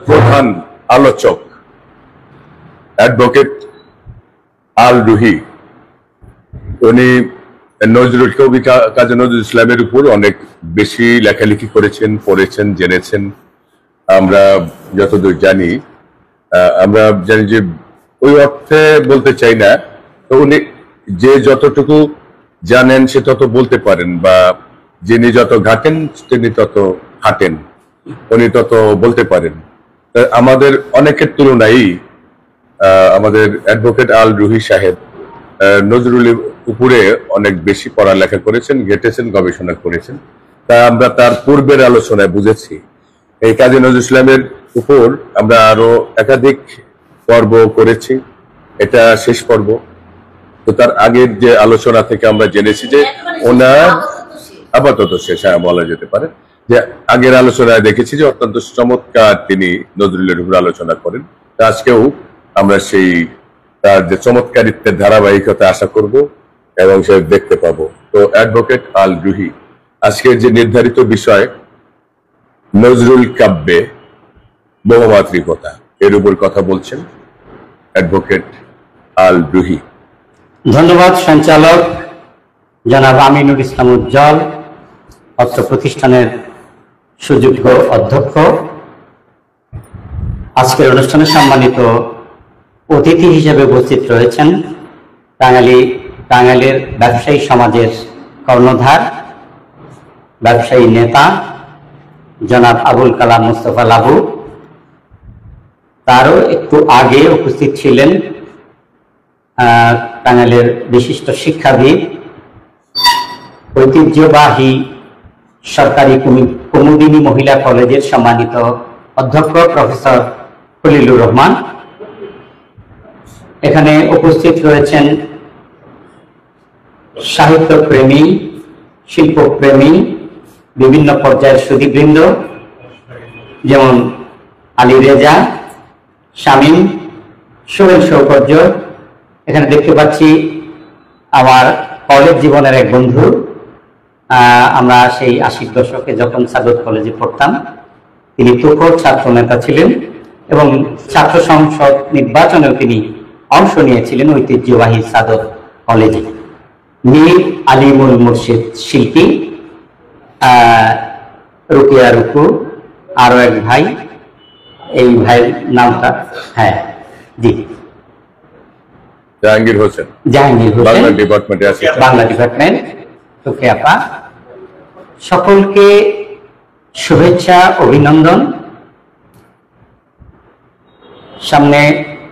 প্রধান আলোচক অ্যাডভোকেট আল রুহি, উনি কবি কাজী নজরুল ইসলামের উপর অনেক বেশি লেখালেখি করেছেন, পড়েছেন, জেনেছেন। আমরা যতদূর জানি, আমরা জানি যে ওই অর্থে বলতে চাই না, তো উনি যে যতটুকু জানেন সে তত বলতে পারেন, বা যিনি যত ঘাটেন তিনি তত হাঁটেন, উনি তত বলতে পারেন। আমাদের অনেকের তুলনায় আমাদের অ্যাডভোকেট আল রুহি সাহেব নজরুলের উপরে অনেক বেশি পড়ালেখা করেছেন, ঘেটেছেন, গবেষণা করেছেন। তা আমরা তার পূর্বের আলোচনায় বুঝেছি এই কাজী নজরুল ইসলামের উপর আমরা আরো একাধিক পর্ব করেছি, এটা শেষ পর্ব। তো তার আগের যে আলোচনা থেকে আমরা জেনেছি যে ওনার আপাতত শেষ বলা যেতে পারে, যে আগের আলোচনায় দেখেছি যে অত্যন্ত চমৎকার তিনি নজরুলের উপর আলোচনা করেন। আজকেও আমরা সেই তার যে চমৎকারিত্বের ধারাবাহিকতা আশা করব এবং সে দেখতে পাবো। তো অ্যাডভোকেট আল রুহি আজকের যে নির্ধারিত বিষয় নজরুল কাব্যে বহুমাত্রিকতা, এর উপর কথা বলছেন অ্যাডভোকেট আল রুহি। ধন্যবাদ সঞ্চালক জনাব আমিনুল ইসলাম উজ্জ্বল, অত্র প্রতিষ্ঠানের সুযোগ্য অধ্যক্ষ। আজকের অনুষ্ঠানে সম্মানিত অতিথি হিসেবে উপস্থিত রয়েছেন টাঙ্গাইলের ব্যবসায়ী সমাজের কর্ণধার, ব্যবসায়ী নেতা জনাব আবুল কালাম মুস্তফা লাবু। তারও একটু আগে উপস্থিত ছিলেন টাঙ্গাইলের বিশিষ্ট শিক্ষাবিদ, ঐতিহ্যবাহী সরকারি কুমুদিনী মহিলা কলেজের সম্মানিত অধ্যক্ষ প্রফেসর খলিলুর রহমান। এখানে উপস্থিত রয়েছেন সাহিত্যপ্রেমী, শিল্পপ্রেমী, বিভিন্ন পর্যায়ের সুধীবৃন্দ, যেমন আলী রেজা, শামীম, সোহেল সৌকর্য। এখানে দেখতে পাচ্ছি আমার কলেজ জীবনের এক বন্ধু। আমরা সেই ৮০ দশকে যখন সাদত কলেজে পড়তাম, তিনি তুখোর ছাত্র নেতা ছিলেন এবং ছাত্র সংসদ নির্বাচনেও তিনি অংশ নিয়েছিলেন ঐতিহ্যবাহী সাদত কলেজে। মীর আলিমুল মুর্শিদ শিল্পী, রুকিয়া রুকু, আরো এক ভাই, এই ভাইয়ের নামটা হ্যাঁ জি জাহাঙ্গীর হোসেন, বাংলা ডিপার্টমেন্ট, তোকে আপা। সকলকে শুভেচ্ছা, অভিনন্দন। সামনে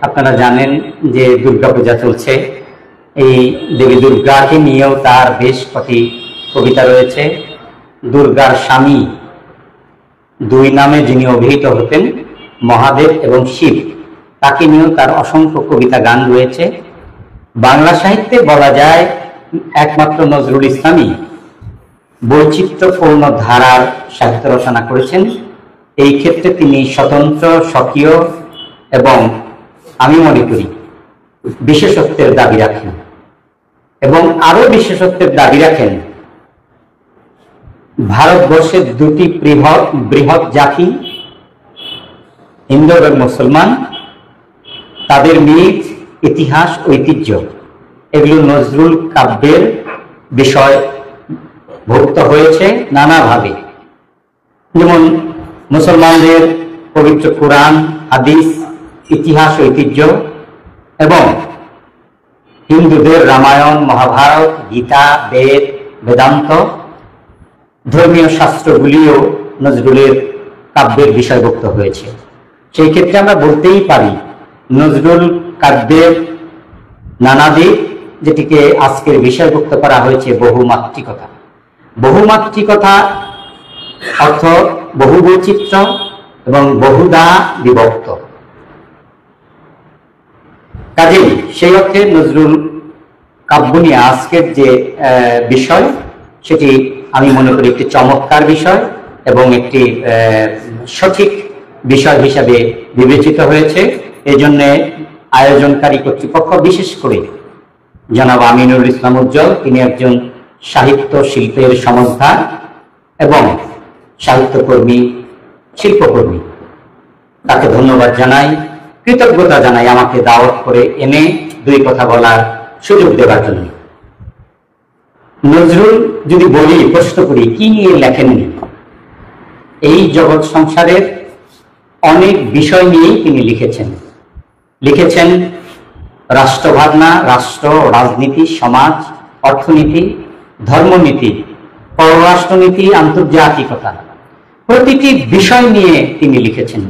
আপনারা জানেন যে দুর্গাপূজা চলছে। এই দেবী দুর্গাকে নিয়েও তার বেশ কটি কবিতা রয়েছে। দুর্গার স্বামী দুই নামে যিনি অভিহিত হতেন, মহাদেব এবং শিব, তাকে নিয়েও তার অসংখ্য কবিতা গান রয়েছে। বাংলা সাহিত্যে বলা যায় একমাত্র নজরুল ইসলামই বৈচিত্র্যপূর্ণ ধারার সাহিত্য রচনা করেছেন। এই ক্ষেত্রে তিনি স্বতন্ত্র, স্বকীয় এবং আমি মনে করি বিশেষত্বের দাবি রাখেন, এবং আরো বিশেষত্বের দাবি রাখেন ভারতবর্ষের দুটি বৃহৎ জাতি, হিন্দু এবং মুসলমান, তাদের মিথ, ইতিহাস, ঐতিহ্য, এগুলো নজরুল কাব্যের বিষয় ভুক্ত হয়েছে নানাভাবে। যেমন মুসলমানদের পবিত্র কোরআন, হাদিস, ইতিহাস, ঐতিহ্য, এবং হিন্দুদের রামায়ণ, মহাভারত, গীতা, বেদ, বেদান্ত, ধর্মীয় শাস্ত্রগুলিও নজরুলের কাব্যের বিষয়ভুক্ত হয়েছে। সেই ক্ষেত্রে আমরা বলতেই পারি নজরুল কাব্যের নানা দিক, যেটিকে আজকের বিষয়ভুক্ত করা হয়েছে বহুমাত্রিকতা। বহুমাত্রিকতা অর্থ বহু বৈচিত্র্য এবং বহুদা বিভক্ত। কাজেই সেই অর্থে নজরুল কাব্য নিয়ে আজকের যে বিষয়, সেটি আমি মনে করি একটি চমৎকার বিষয় এবং একটি সঠিক বিষয় হিসাবে বিবেচিত হয়েছে। এই জন্য আয়োজনকারী কর্তৃপক্ষ, বিশেষ করে জনাব আমিনুল ইসলাম উজ্জ্বল, তিনি একজন সাহিত্য শিল্পের সমন্বয়ক এবং সাহিত্যকর্মী, শিল্পকর্মী। তাকে ধন্যবাদ জানাই, কৃতজ্ঞতা জানাই আমাকে দাওয়াত করে এনে দুই কথা বলার সুযোগ দেওয়ার জন্য। নজরুল যদি বলি, প্রশ্ন করি কি নিয়ে লেখেননি, এই জগৎ সংসারের অনেক বিষয় নিয়েই তিনি লিখেছেন রাষ্ট্রভাবনা, রাষ্ট্র, রাজনীতি, সমাজ, অর্থনীতি, ধর্মনীতি, পররাষ্ট্রনীতি, আন্তর্জাতিকতা, প্রতিটি বিষয় নিয়ে তিনি লিখেছেন।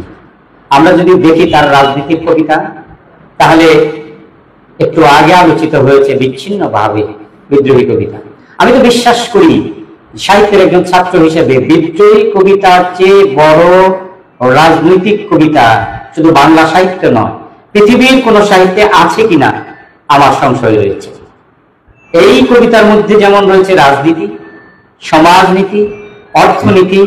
আমরা যদি দেখি তার রাজনীতির কবিতা, তাহলে একটু আগে আলোচিত হয়েছে বিচ্ছিন্নভাবে বিদ্রোহী কবিতা। আমি তো বিশ্বাস করি সাহিত্যের একজন ছাত্র হিসেবে বিদ্রোহী কবিতার চেয়ে বড় রাজনৈতিক কবিতা শুধু বাংলা সাহিত্য নয়, পৃথিবীর কোন সাহিত্যে আছে কিনা আমার সংশয় রয়েছে। এই কবিতার মধ্যে যেমন রয়েছে রাজনীতি, সমাজনীতি, অর্থনীতি,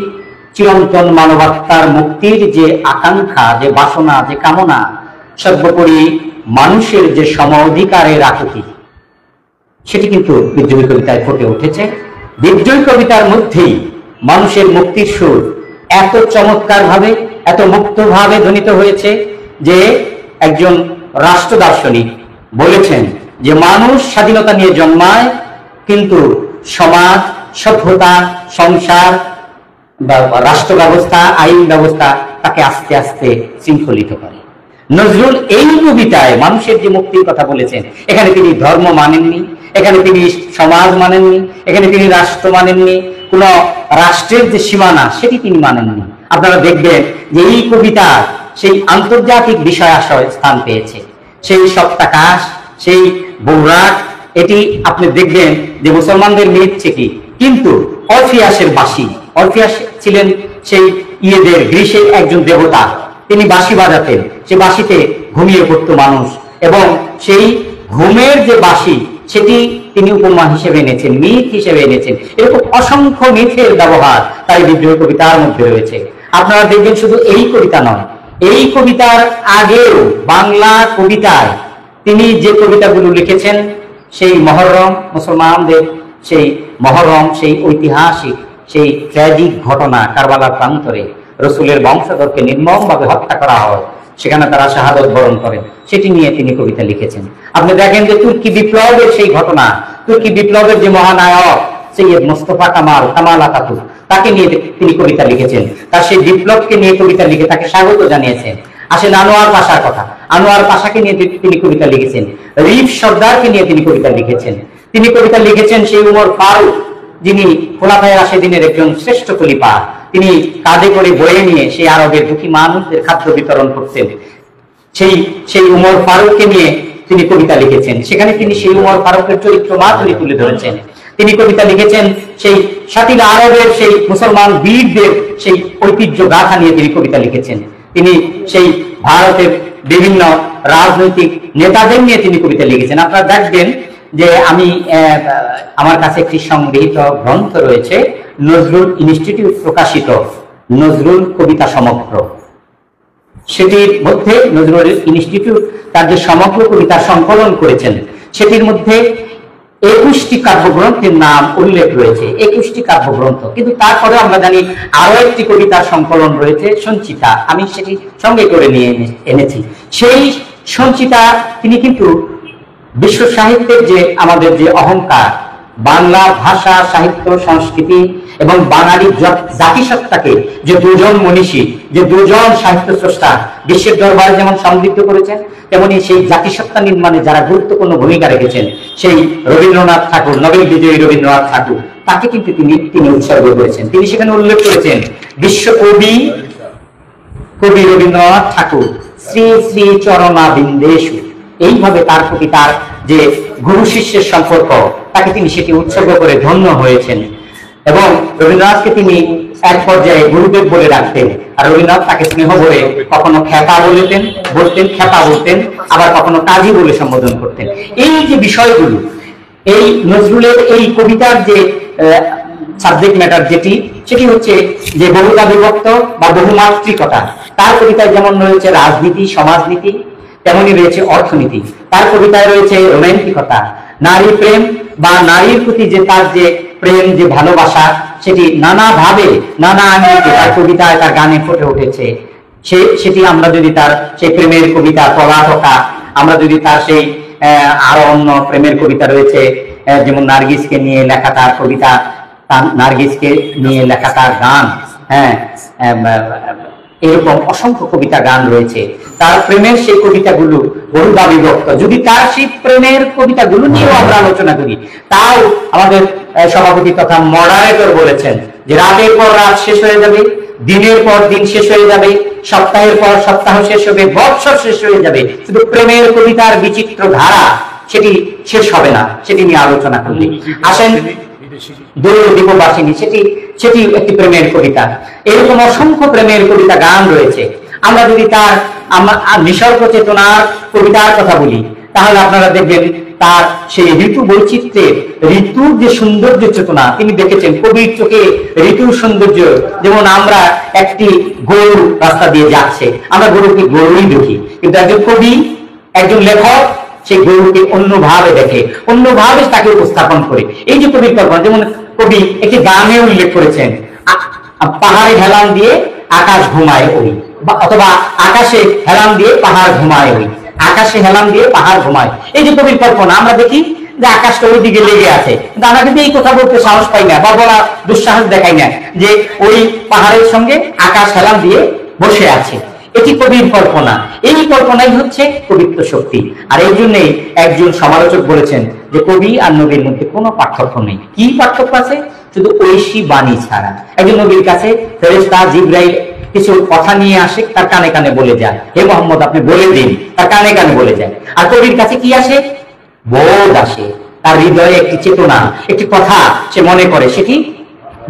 চিরন্তন মানবাত্মার মুক্তির যে আকাঙ্ক্ষা, যে বাসনা, যে কামনা, সর্বোপরি মানুষের যে সম অধিকারের আকুতি, সেটি কিন্তু বিদ্রোহী কবিতায় ফুটে উঠেছে। বিদ্রোহী কবিতার মধ্যেই মানুষের মুক্তির সুর এত চমৎকার ভাবে, এত মুক্ত ভাবে ধ্বনিত হয়েছে যে একজন রাষ্ট্র দার্শনিক বলেছেন যে মানুষ স্বাধীনতা নিয়ে জন্মায়, কিন্তু সমাজ, সভ্যতা, সংসার বা রাষ্ট্র ব্যবস্থা, আইন ব্যবস্থা তাকে আস্তে আস্তে শৃঙ্খলিত করে। নজরুল এই কবিতায় মানুষের যে মুক্তির কথা বলেছেন, এখানে তিনি ধর্ম মানেননি, এখানে তিনি সমাজ মানেননি, এখানে তিনি রাষ্ট্র মানেননি, কোন রাষ্ট্রের যে সীমানা সেটি তিনি মানেননি। আপনারা দেখবেন যে এই কবিতা সেই আন্তর্জাতিক বিষয় আশয় স্থান পেয়েছে, সেই সপ্তাকাশ, সেই বৌরাট, এটি আপনি দেখবেন যে মুসলমানদের মিলছে কি, কিন্তু অরফিয়াসের বাঁশি, অরফিয়াস ছিলেন সেই ইয়েদের গ্রীসের একজন দেবতা, তিনি বাঁশি বাজাতেন, সে বাঁশিতে ঘুমিয়ে পড়তো মানুষ, এবং সেই ঘুমের যে বাঁশি সেটি তিনি উপমা হিসেবে এনেছেন, মিথ হিসেবে এনেছেন। এরকম অসংখ্য মিথের ব্যবহার তাই বিদ্রোহী কবিতার মধ্যে রয়েছে। আপনারা দেখবেন শুধু এই কবিতা নয়, এই কবিতার আগেও বাংলা কবিতায় তিনি যে কবিতাগুলো লিখেছেন, সেই মহরম, মুসলমানদের সেই মহরম, সেই ঐতিহাসিক, সেই ট্র্যাজিক ঘটনা, কারবালার প্রান্তরে রসুলের বংশধরকে নির্মমভাবে হত্যা করা হয়, সেখানে তারা শাহাদত বরণ করেন, সেটি নিয়ে তিনি কবিতা লিখেছেন। আপনি দেখেন যে তুর্কি বিপ্লবের সেই ঘটনা, তুর্কি বিপ্লবের যে মহানায়ক সৈয়দ মোস্তফা কামাল আতাতুর্ক, তাকে নিয়ে তিনি কবিতা লিখেছেন, তার সেই বিপ্লবকে নিয়ে কবিতা লিখে তাকে স্বাগত জানিয়েছেন। আসেন আনোয়ার পাশার কথা, আনোয়ার পাশাকে নিয়ে তিনি কবিতা লিখেছেন, রিফ সর্দারকে নিয়ে তিনি কবিতা লিখেছেন। তিনি কবিতা লিখেছেন সেই উমর ফারুক, যিনি খোলাফায়ে রাশেদিনের একজন শ্রেষ্ঠ খলিফা, তিনি কাঁধে করে বয়ে নিয়ে সেই আরবের দুঃখী মানুষদের খাদ্য বিতরণ করতেন। সেই উমর ফারুককে নিয়ে তিনি কবিতা লিখেছেন, সেখানে তিনি সেই উমর ফারুকের চরিত্র মাধুরী তুলে ধরেছেন। তিনি কবিতা লিখেছেন সেই সাতিল আরবের সেই মুসলমান বীরদের সেই ঐতিহ্য গাথা নিয়ে তিনি কবিতা লিখেছেন। তিনি সেই ভারতের বিভিন্ন রাজনৈতিক নেতাদের নিয়ে তিনি কবিতা লিখেছেন। আপনারা দেখবেন যে আমি আমার কাছে একটি সংগৃহীত গ্রন্থ রয়েছে, নজরুল ইনস্টিটিউট প্রকাশিত নজরুল কবিতা সমগ্র, সেটির মধ্যে নজরুল ইনস্টিটিউট তার যে সমগ্র কবিতা সংকলন করেছেন, সেটির মধ্যে 21টি কাব্যগ্রন্থের নাম উল্লেখ রয়েছে, 21টি কাব্যগ্রন্থ। কিন্তু তারপরে আমরা জানি আরো একটি কবিতার সংকলন রয়েছে সঞ্চিতা, আমি সেটি সঙ্গে করে নিয়ে এনেছি। সেই সঞ্চিতা তিনি কিন্তু বিশ্ব সাহিত্যের যে আমাদের যে অহংকার, বাংলা ভাষা, সাহিত্য, সংস্কৃতি এবং বাঙালি জাতিসত্তাকে যে দুজন মনীষী, যে দুজন সাহিত্য স্রষ্টা বিশ্বের দরবারে যেমন সমৃদ্ধ করেছেন, তেমনি সেই জাতিসত্তা নির্মাণে যারা গুরুত্বপূর্ণ ভূমিকা রেখেছেন, সেই রবীন্দ্রনাথ ঠাকুর, নোবেল বিজয়ী রবীন্দ্রনাথ ঠাকুর, তাকে কিন্তু তিনি উৎসর্গ করেছেন। তিনি সেখানে উল্লেখ করেছেন বিশ্বকবি কবি রবীন্দ্রনাথ ঠাকুর শ্রী শ্রী চরণাবিন্দেষু, এইভাবে তার প্রতি তার যে গুরু শিষ্যের সম্পর্ক, তাকে তিনি সেটি উৎসর্গ করে ধন্য হয়েছেন। এবং রবীন্দ্রনাথকে তিনি এক পর্যায়ে গুরুদেব বলে রাখতেন, আর রবীন্দ্রনাথ তাকে স্নেহ করে কখনো খ্যাপা বলতেন, আবার কখনো কাজী বলে সম্বোধন করতেন। এই যে বিষয়গুলো, এই নজরুলের এই কবিতার যে সাবজেক্ট ম্যাটার সেটি হচ্ছে যে বহুতা বিভক্ত বা বহুমাত্রিকতা। তার কবিতায় যেমন রয়েছে রাজনীতি, সমাজনীতি, তেমনি রয়েছে অর্থনীতি। তার কবিতায় রয়েছে রোমান্টিকতা, নারী প্রেম বা নারীর প্রতি যে তার যে প্রেম, যে ভালোবাসা, সেটি নানা ভাবে, নানা আঙ্গিকে তার কবিতায়, তার গানে ফুটে উঠেছে। সেটি আমরা যদি তার সেই প্রেমের কবিতা পলাতকা, আমরা যদি তার সেই আরো অন্য প্রেমের কবিতা রয়েছে, যেমন নার্গিসকে নিয়ে লেখা তার কবিতা, তার নার্গিসকে নিয়ে লেখা তার গান, হ্যাঁ, এরকম অসংখ্য কবিতা গান রয়েছে। তার প্রেমের সেই কবিতাগুলো বহুধা বিভক্ত। যদি তার সেই প্রেমের কবিতাগুলো নিয়েও আমরা আলোচনা করি, তাও আমাদের সভাপতি তথা মডারেটর বলেছেন যে রাতের পর রাত শেষ হয়ে যাবে, দিনের পর দিন শেষ হয়ে যাবে, সপ্তাহের পর সপ্তাহ শেষ হবে, বৎসর শেষ হয়ে যাবে, শুধু প্রেমের কবিতার বিচিত্র ধারা সেটি শেষ হবে না, সেটি নিয়ে আলোচনা করলে। আসেন দ্বীপবাসিনী, সেটি একটি প্রেমের কবিতা। এরকম অসংখ্য প্রেমের কবিতা গান রয়েছে। আমরা যদি তার নিসর্গ চেতনার কবিতার কথা বলি, তাহলে আপনারা দেখবেন তার সেই ঋতু বৈচিত্র্যের, ঋতুর যে সৌন্দর্য চেতনা তিনি দেখেছেন। কবির চোখে ঋতুর সৌন্দর্য, যেমন আমরা একটি গরু রাস্তা দিয়ে যাচ্ছে, আমরা গরুকে গরুই দেখি, কিন্তু একজন কবি, একজন লেখক সেই গরুকে অন্যভাবে দেখে, অন্যভাবে তাকে উপস্থাপন করে। এই যে কবির কল্পনা, যেমন কবি একটি গানে উল্লেখ করেছেন, পাহাড়ে হেলান দিয়ে আকাশ ঘুমায় ওই, অথবা আকাশে হেলান দিয়ে পাহাড় ঘুমায় ওই, আকাশে হেলান দিয়ে পাহাড় ঘুমায়। এই যে কবির কল্পনা, আমরা দেখি যে আকাশটা ওই দিকে লেগে আছে, কিন্তু আমরা কিন্তু এই কথা বলতে সাহস পাই না বা বলা দুঃসাহস দেখাই না যে ওই পাহাড়ের সঙ্গে আকাশ হেলান দিয়ে বসে আছে। এটি কবির কল্পনা। এই কল্পনাই হচ্ছে কবিত্ব শক্তি। আর এই জন্যই একজন সমালোচক বলেছেন যে কবি আর নবীর মধ্যে কোনো পার্থক্য নেই। কি পার্থক্য আছে? শুধু ঐশী বাণী ছাড়া। একজন নবীর কাছে ফেরেশতা জিবরাইল কিছু কথা নিয়ে আসে, তার কানে কানে বলে যায়, হে মোহাম্মদ আপনি বলে দিন, তার কানে কানে বলে যায়। আর কবির কাছে কি আসে? বোধ আসে, তার হৃদয়ে একটি চেতনা, একটি কথা সে মনে করে, সেটি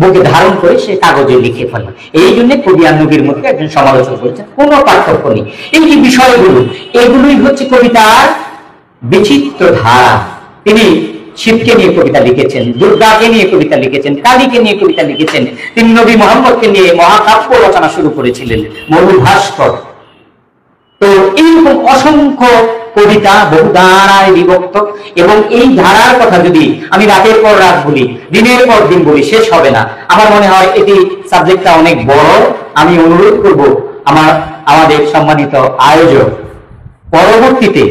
বুকে ধারণ করে সে কাগজে লিখে ফেলে। এই জন্য কবি আর নবীর মধ্যে একজন সমালোচক বলছেন কোনো পার্থক্য নেই। এই যে বিষয়গুলো, এগুলোই হচ্ছে কবিতার বিচিত্র ধারা। তিনি শিবকে নিয়ে কবিতা লিখেছেন, দুর্গাকে নিয়ে কবিতা লিখেছেন, কালীকে নিয়ে কবিতা লিখেছেন। তিনি নবী মোহাম্মদকে নিয়ে মহাকাব্য রচনা শুরু করেছিলেন, মরুভাস্কর। তো এইরকম অসংখ্য কবিতা বহু ধারায় বিভক্ত, এবং এই ধারার কথা যদি আমি রাতের পর রাত বলি, দিনের পর দিন বলি, শেষ হবে না। আমার মনে হয় এটি সাবজেক্টটা অনেক বড়। আমি অনুরোধ করব আমাদের সম্মানিত আয়োজক পরবর্তীতে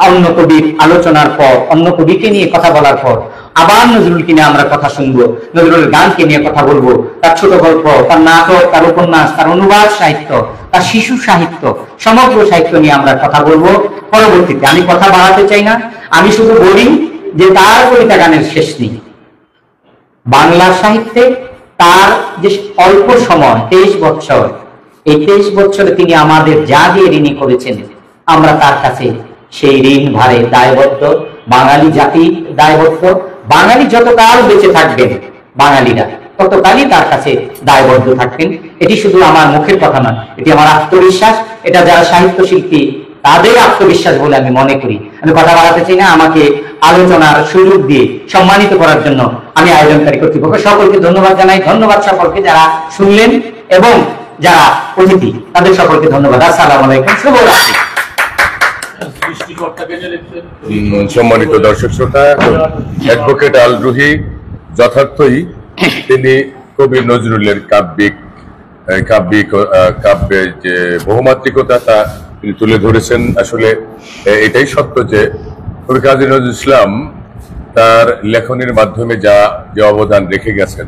অন্য কবির আলোচনার পর, অন্য কবিকে নিয়ে কথা বলার পর আবার নজরুলকে নিয়ে আমরা কথা শুনবো, নজরুলের গানকে নিয়ে কথা বলবো, তার ছোট গল্প, তার নাটক, তার উপন্যাস, তার অনুবাদ সাহিত্য, তার শিশু সাহিত্য, সমগ্র সাহিত্য নিয়ে আমরা কথা বলবো পরবর্তীতে। আমি কথা বাড়াতে চাই না, আমি শুধু বলি যে তার কবিতা গানের শেষ নেই। বাংলা সাহিত্যে তার যে অল্প সময় 23 বছর, এই 23 বছরে তিনি আমাদের যা দিয়ে ঋণী করেছেন, আমরা তার কাছে সেই ঋণ ভারে দায়বদ্ধ। বাঙালি জাতি দায়বদ্ধ। বাঙালি যতকাল বেঁচে থাকবেন, বাঙালিরা ততকালই তার কাছে দায়বদ্ধ থাকবেন। এটি শুধু আমার মুখের কথা নয়, এটি আমার আত্মবিশ্বাস। এটা যারা সাহিত্য শিল্পী তাদের আত্মবিশ্বাস বলে আমি মনে করি। আমি কথা বাড়াতে চাই না। আমাকে আলোচনার সুযোগ দিয়ে সম্মানিত করার জন্য আমি আয়োজনকারী কর্তৃপক্ষ সকলকে ধন্যবাদ জানাই। ধন্যবাদ সকলকে যারা শুনলেন এবং যারা অতিথি, তাদের সকলকে ধন্যবাদ। আসসালামু আলাইকুম, শুভরাত্রি। সম্মানিত দর্শক শ্রোতা, অ্যাডভোকেট আল রুহি যথার্থই তিনি কবি নজরুলের কাব্যের যে বহুমাত্রিকতা তা তিনি তুলে ধরেছেন। আসলে এটাই সত্য যে কবি কাজী নজরুল ইসলাম তার লেখনের মাধ্যমে যে অবদান রেখে গেছেন,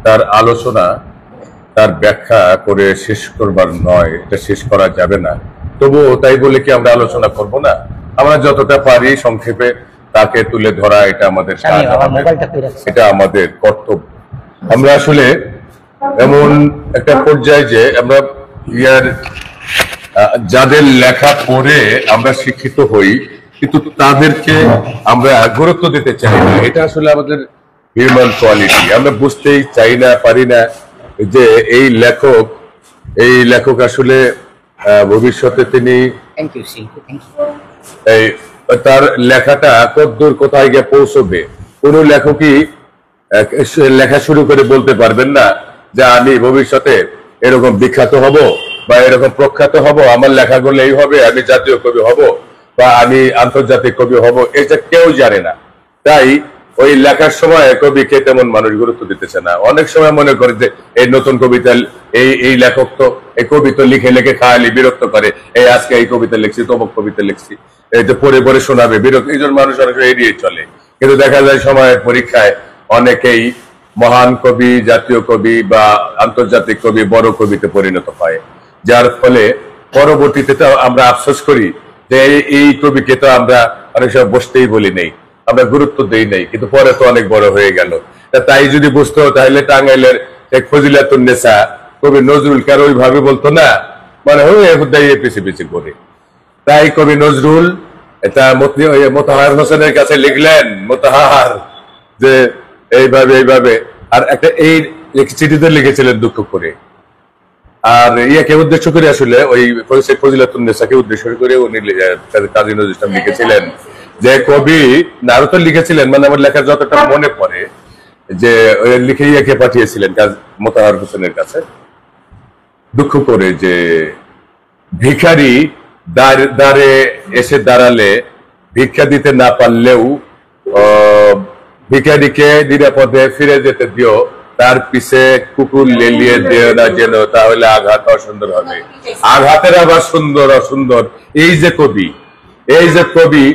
তার আলোচনা, তার ব্যাখ্যা করে শেষ করবার নয়, এটা শেষ করা যাবে না। তবুও তাই বলে কি আমরা আলোচনা করব না? আমরা যতটা পারি সংক্ষেপে তাকে তুলে ধরা, এটা আমাদের কাজ, এটা আমাদের কর্তব্য। আমরা আসলে এমন একটা পর্যায়ে যে আমরা যাদের লেখা পড়ে আমরা শিক্ষিত হই, কিন্তু তাদেরকে আমরা গুরুত্ব দিতে চাই না। এটা আসলে আমাদের হিউম্যান কোয়ালিটি। আমরা বুঝতেই চাই না, পারি না যে এই লেখক আসলে ভবিষ্যতে তিনি তার লেখাটা কতদূর কোথায় গিয়ে পৌঁছবে। কোন লেখকই লেখা শুরু করে বলতে পারবেন না যে আমি ভবিষ্যতে এরকম বিখ্যাত হব বা এরকম প্রখ্যাত হব, আমার লেখাগুলো এই হবে, আমি জাতীয় কবি হব বা আমি আন্তর্জাতিক কবি হব, এটা কেউ জানে না। তাই ওই লেখার সময় কবিকে তেমন মানুষ গুরুত্ব দিতেছে না। অনেক সময় মনে করে যে এই নতুন কবিতা, এই লেখক তো এই কবি তো লিখে লিখে খাওয়ালি বিরক্ত করে, এই আজকে এই কবিতা লিখছি, তমক কবিতা লিখছি, এই তো পড়ে পড়ে শোনাবে, বিরক্ত, এই জন্য মানুষ অনেক এড়িয়ে চলে। কিন্তু দেখা যায় সময়ের পরীক্ষায় অনেকেই মহান কবি, জাতীয় কবি বা আন্তর্জাতিক কবি, বড় কবিতে পরিণত হয়, যার ফলে পরবর্তীতে তো আমরা আফসোস করি যে এই কবিকে তো আমরা অনেক সময় বসতেই বলি নেই, আমরা গুরুত্ব দেই নাই, কিন্তু পরে তো অনেক বড় হয়ে গেল। তাই যদি বুঝতো তাহলে টাঙ্গাইলের ফজিলাতুন্নেসা কবি নজরুল কার ওইভাবে বলতো না, মানে পিছিয়ে পিছিয়ে করে। তাই কবি নজরুল এটা মোতাহার হোসেনের কাছে লিখলেন, মোতাহার যে এইভাবে, আর একটা এই চিঠিতে লিখেছিলেন দুঃখ করে। আর ইয়াকে উদ্দেশ্য করে আসলে ওই ফজিলাতুন্নেসাকে উদ্দেশ্য করে উনি কাজী নজরুল ইসলাম লিখেছিলেন যে কবি আরো তো লিখেছিলেন, মানে আমার লেখার যতটা মনে পড়ে যে লিখে ইয়াকে পাঠিয়েছিলেন মোতাহার হোসেনের কাছে দুঃখ করে যে ভিখারি দ্বারে এসে দাঁড়ালে ভিক্ষা দিতে না পারলেও ভিখারিকে নিরাপদে ফিরে যেতে দিও, তার পিছে কুকুর লেলিয়ে দিও না যেন, তাহলে আঘাত অসুন্দর হবে। আঘাতের আবার সুন্দর অসুন্দর। এই যে কবি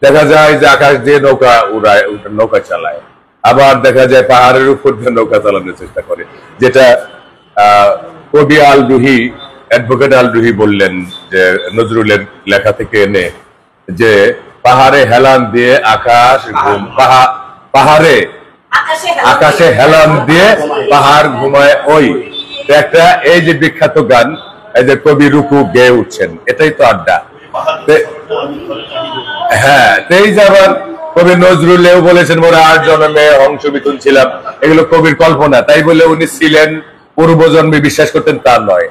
দেখা যায় যে আকাশ দিয়ে নৌকা উড়ায়, নৌকা চালায়, আবার দেখা যায় পাহাড়ের উপর দিয়ে নৌকা চালানোর চেষ্টা করে, যেটা কবি আল রুহি, অ্যাডভোকেট আল রুহি বললেন যে নজরুলের লেখা থেকে এনে যে পাহাড়ে হেলান দিয়ে আকাশে হেলান দিয়ে পাহাড় ঘুমায় ওই একটা, এই যে বিখ্যাত গান, এই যে কবি রুকু গেয়ে উঠছেন, এটাই তো আড্ডা। হ্যাঁ, এই যে আবার কবি নজরুলেও বলেছেন মোরা 8 জন্মে হংস মিথুন ছিলাম, এগুলো কবির কল্পনা, তাই বলে উনি ছিলেন পূর্বজন্মে বিশ্বাস করতেন তা নয়।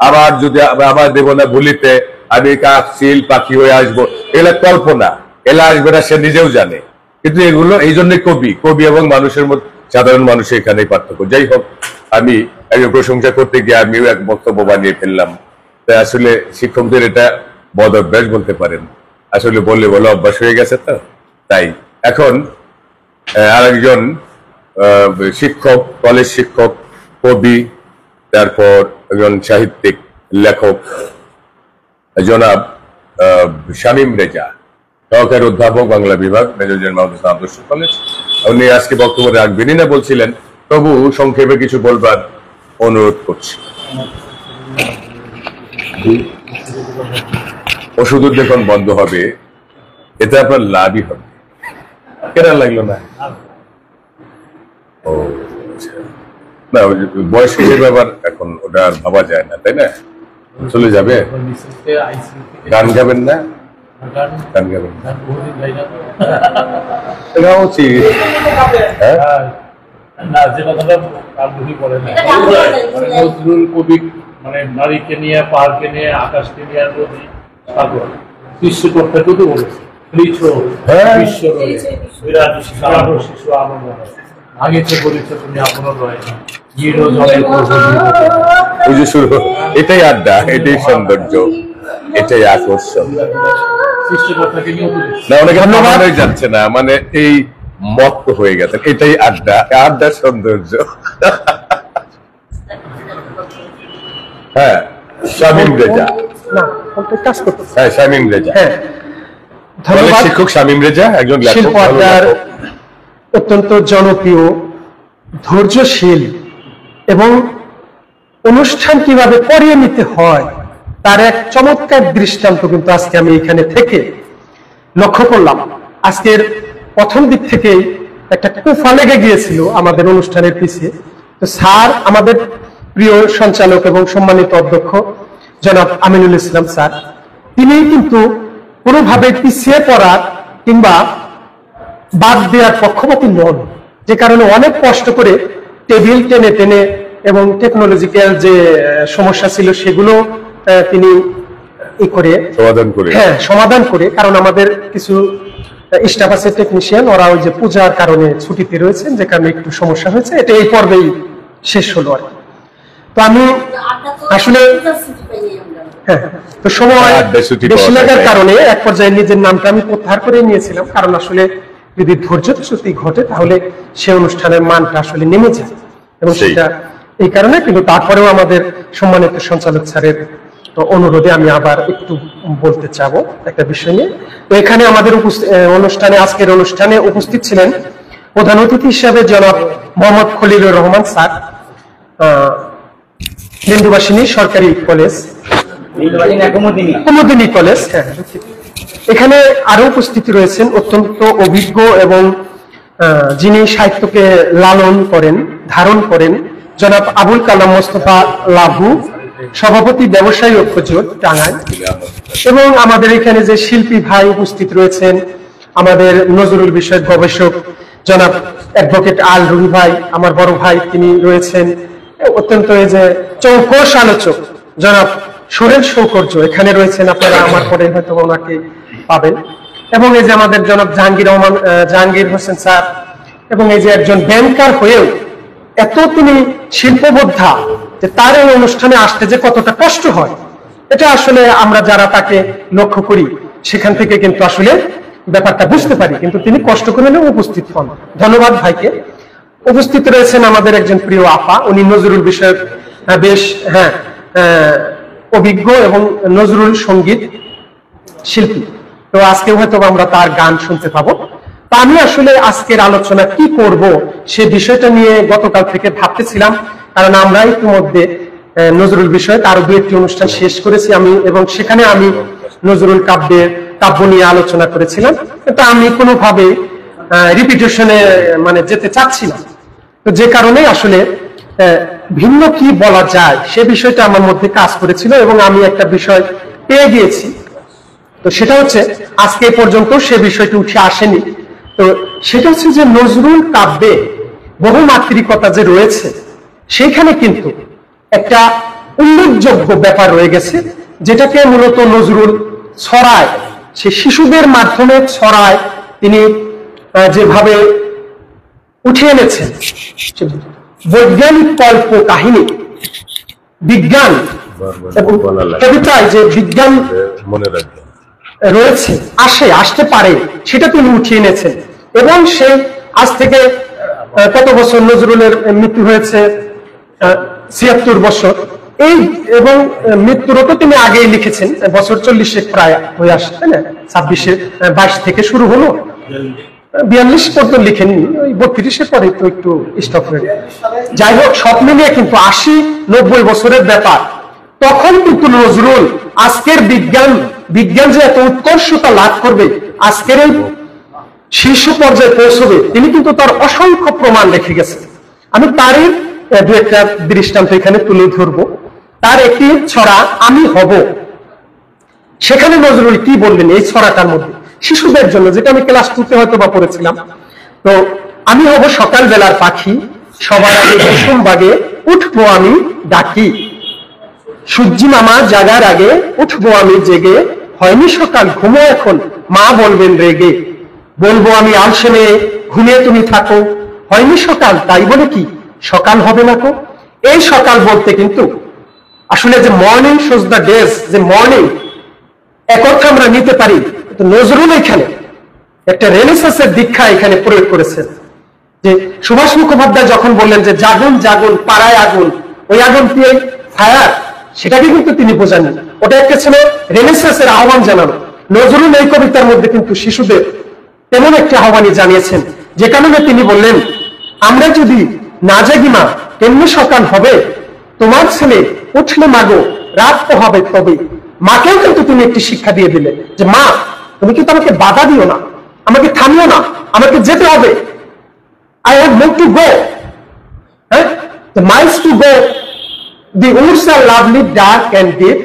আবার যদি আবার দেব না ভুলিতে, আমি কাক চিল পাখি হয়ে আসবো, এগুলো কল্পনা, এলা আসবে না সে নিজেও জানে। কিন্তু এগুলো এই জন্য কবি এবং মানুষের মধ্যে, সাধারণ মানুষের এখানে পার্থক্য। যাই হোক, আমি একজন প্রশংসা করতে গিয়ে আমিও এক বক্তব্য বানিয়ে ফেললাম। তাই আসলে শিক্ষকদের এটা বদ অভ্যাস বলতে পারেন, আসলে বলে অভ্যাস হয়ে গেছে। তো তাই এখন আরেকজন শিক্ষক, কলেজ শিক্ষক, কবি, তারপর একজন সাহিত্যিক লেখক জনাব শামীম রেজা, সহকারী অধ্যাপক, বাংলা বিভাগ, মেজর জেনারেল মাহমুদ হাসান আদর্শ কলেজ। উনি আজকে বক্তব্য রাখবেনই না বলছিলেন, তবু সংক্ষেপে কিছু বলবার অনুরোধ করছি। ওষুধ উদ্যোগ বন্ধ হবে, এতে আপনার লাভই হবে। কেনা লাগলো না? ও না, বয়স হিসেবে আবার এখন ওটা আর ভাবা যায় না, তাই না? চলে যাবে। গান গাবেন না? গান গাবেন না উচিত। নজরুল কবি মানে নারীকে নিয়ে, পাহাড়কে নিয়ে, আকাশকে নিয়ে, নদী, সাগর, সৃষ্টিকর্তা কত বলেছে, বিশ্ব বিরাট শিশু আনন্দ আগেতে বলেছে তুমি আপনার রয়, এটাই আড্ডা, এটাই সৌন্দর্য, এটাই আকর্ষণ। সৃষ্টিকর্তাকে নিয়ে না, অনেকে ধন্যবাদ যাচ্ছে না, মানে এই মত হয়ে গেছে, এটাই আড্ডা, আড্ডার সৌন্দর্য। হ্যাঁ, শামীম রেজা। হ্যাঁ, শামীম রেজা, শিক্ষক শামীম রেজা একজন লেখক, অত্যন্ত জনপ্রিয়, ধৈর্যশীল এবং অনুষ্ঠান কিভাবে করিয়ে নিতে হয় তার এক চমৎকার দৃষ্টান্ত কিন্তু আজকে আমি এখানে থেকে লক্ষ্য করলাম। আজকের প্রথম দিক থেকেই একটা কুফা লেগে গিয়েছিল আমাদের অনুষ্ঠানের পিছিয়ে। তো স্যার, আমাদের প্রিয় সঞ্চালক এবং সম্মানিত অধ্যক্ষ জনাব আমিনুল ইসলাম স্যার, তিনি কিন্তু কোনোভাবে পিছিয়ে পড়ার কিংবা বাদ দেওয়ার পক্ষপাতী নন, যে কারণে অনেক কষ্ট করে টেবিল টেনে টেনে এবং টেকনোলজিক্যাল যে সমস্যা ছিল সেগুলো তিনি সমাধান করে, কারণ আমাদের কিছু স্টাফ আছে টেকনিশিয়ান, ওরা ওই যে পূজার কারণে ছুটিতে রয়েছেন, যে কারণে একটু সমস্যা হয়েছে, এটা এই পর্বেই শেষ হলো আর কি। তো আমি আসলে তো সময় বেশি লাগার কারণে এক পর্যায়ে নিজের নামটা আমি প্রত্যাহার করে নিয়েছিলাম, কারণ আসলে যদি ধৈর্যচ্যুতি ঘটে তাহলে সে অনুষ্ঠানের মানটা আসলে নেমে যায়, এবং সেই। সেটা এই কারণে। কিন্তু তারপরেও আমাদের সম্মানিত সঞ্চালক স্যারের অনুরোধে আমি আবার একটু বলতে চাবো একটা বিষয় নিয়ে। তো এখানে আমাদের অনুষ্ঠানে, আজকের অনুষ্ঠানে উপস্থিত ছিলেন প্রধান অতিথি হিসাবে জনাব মোহাম্মদ খলিলুর রহমান স্যার, বিন্দুবাসিনী সরকারি কলেজ, কুমুদিনী কলেজ। হ্যাঁ, এখানে আরো উপস্থিত রয়েছেন অত্যন্ত অভিজ্ঞ এবং যিনি সাহিত্যকে লালন করেন, ধারণ করেন, জনাব আবুল কালাম মোস্তফা লাভু, সভাপতি ব্যবসায়ী ঐক্য জোট টাঙ্গাইল। এবং আমাদের এখানে যে শিল্পী ভাই উপস্থিত রয়েছেন, আমাদের নজরুল বিষয়ক গবেষক জনাব অ্যাডভোকেট আল রুহি ভাই, আমার বড় ভাই, তিনি রয়েছেন। অত্যন্ত এই যে চৌকস আলোচক জনাব সুরেন সৌকর্য এখানে রয়েছেন, আপনারা আমার পরে হয়তো ওনাকে পাবেন। এবং এই যে আমাদের জনাব জাহাঙ্গীর হোসেন স্যার, এবং এই যে একজন ব্যাংকার হয়েও এত তিনি শিল্পবোদ্ধা যে তার এই অনুষ্ঠানে আসতে যে কতটা কষ্ট হয়, এটা আসলে আমরা যারা তাকে লক্ষ্য করি সেখান থেকে কিন্তু আসলে ব্যাপারটা বুঝতে পারি, কিন্তু তিনি কষ্ট করে উপস্থিত হন। ধন্যবাদ ভাইকে। উপস্থিত রয়েছেন আমাদের একজন প্রিয় আপা, উনি নজরুল বিষয়ক বেশ অভিজ্ঞ এবং নজরুল সঙ্গীত শিল্পী। তো আজকে হয়তো আমরা তার গান শুনতে পাবো। তা আমি আসলে আজকের আলোচনা কি করব সে বিষয়টা নিয়ে গতকাল থেকে ভাবতেছিলাম, কারণ আমরা ইতিমধ্যে নজরুল বিষয়ে আরো 2-1টি অনুষ্ঠান শেষ করেছি আমি, এবং সেখানে আমি নজরুল কাব্য নিয়ে আলোচনা করেছিলাম। কিন্তু আমি কোনোভাবে রিপিটেশনে মানে যেতে চাচ্ছি না। তো যে কারণে আসলে ভিন্ন কি বলা যায় সে বিষয়টা আমার মধ্যে কাজ করেছিল, এবং আমি একটা বিষয় পেয়ে গিয়েছি। তো সেটা হচ্ছে আজকে পর্যন্ত সে বিষয়টি উঠে আসেনি। তো সেটা হচ্ছে যে নজরুল কাব্যে বহুমাত্রিকতা যে রয়েছে, সেখানে কিন্তু একটা উল্লেখযোগ্য ব্যাপার রয়ে গেছে, যেটাকে মূলত নজরুল ছড়ায়, সে শিশুদের মাধ্যমে ছড়ায় তিনি যেভাবে উঠে এনেছেন বৈজ্ঞানিক কল্প কাহিনী, বিজ্ঞান এবং কবিতায় যে বিজ্ঞান মনে রাখবেন রয়েছে, আসতে পারে, সেটা তিনি উঠিয়ে এনেছেন। এবং সে আজ থেকে কত বছর, নজরুলের মৃত্যু হয়েছে ৭৬ বছর, এই এবং মৃত্যুরও তো তিনি আগেই লিখেছেন, বছর 40 প্রায় হয়ে আসছে, তাই না? 22 থেকে শুরু হলো, 42 পর্যন্ত লিখেননি, ওই 32 পরে তো একটু স্টপ হয়ে গেল। যাই হোক, সব মিলিয়ে কিন্তু 80-90 বছরের ব্যাপার। তখন কিন্তু নজরুল আজকের বিজ্ঞান যে এত উৎকর্ষতা লাভ করবে, আজকের এই শীর্ষ পর্যায়ে পৌঁছবে, তিনি কিন্তু তার অসংখ্য প্রমাণ রেখে গেছেন। আমি তারই 2-1টা দৃষ্টান্ত এখানে তুলে ধরবো। তার একটি ছড়া আমি হব, সেখানে নজরুল কি বললেন এই ছড়াটার মধ্যে শিশুদের জন্য, যেটা আমি ক্লাস 2-তে হয়তো বা পড়েছিলাম। তো আমি হব সকাল বেলার পাখি, সবার আগে কুসুম বাগে উঠবো আমি ডাকি, সূর্যি মামা জাগার আগে উঠবো আমি জেগে, হয়নি সকাল ঘুমো এখন মা বলবেন রেগে, বলবো আমি আলসে মেয়ে ঘুমিয়ে তুমি থাকো, হয়নি সকাল তাই বলে কি সকাল হবে না কো। এই সকাল বলতে কিন্তু আসলে যে মর্নিং শোজ দ্য ডেজ, যে মর্নিং এক অর্থে আমরা নিতে পারি, কিন্তু নজরুল এখানে একটা রেনেসাঁসের দীক্ষা এখানে প্রয়োগ করেছেন। যে সুভাষ মুখোপাধ্যায় যখন বললেন যে জাগুন জাগুন পাড়ায় আগুন, ওই আগুন দিয়ে ফায়ার, সেটাকে কিন্তু তিনি বোঝাননি, ওটা একটা ছিল রেনেসাঁসের আহ্বান জানানো। নজরুল এই কবিতার মধ্যে কিন্তু শিশুদের তেমন একটি আহ্বানই জানিয়েছেন, যে কারণে তিনি বললেন আমরা যদি না জাগি মা তেমনি সকাল হবে, তোমার ছেলে উঠলে মাগো রাত তো হবে তবে। মাকেও কিন্তু তিনি একটি শিক্ষা দিয়ে দিলেন যে মা তুমি কিন্তু আমাকে বাধা দিও না, আমাকে থামিও না, আমাকে যেতে হবে। I have moved to go. The miles to go. The woods are lovely, dark and deep.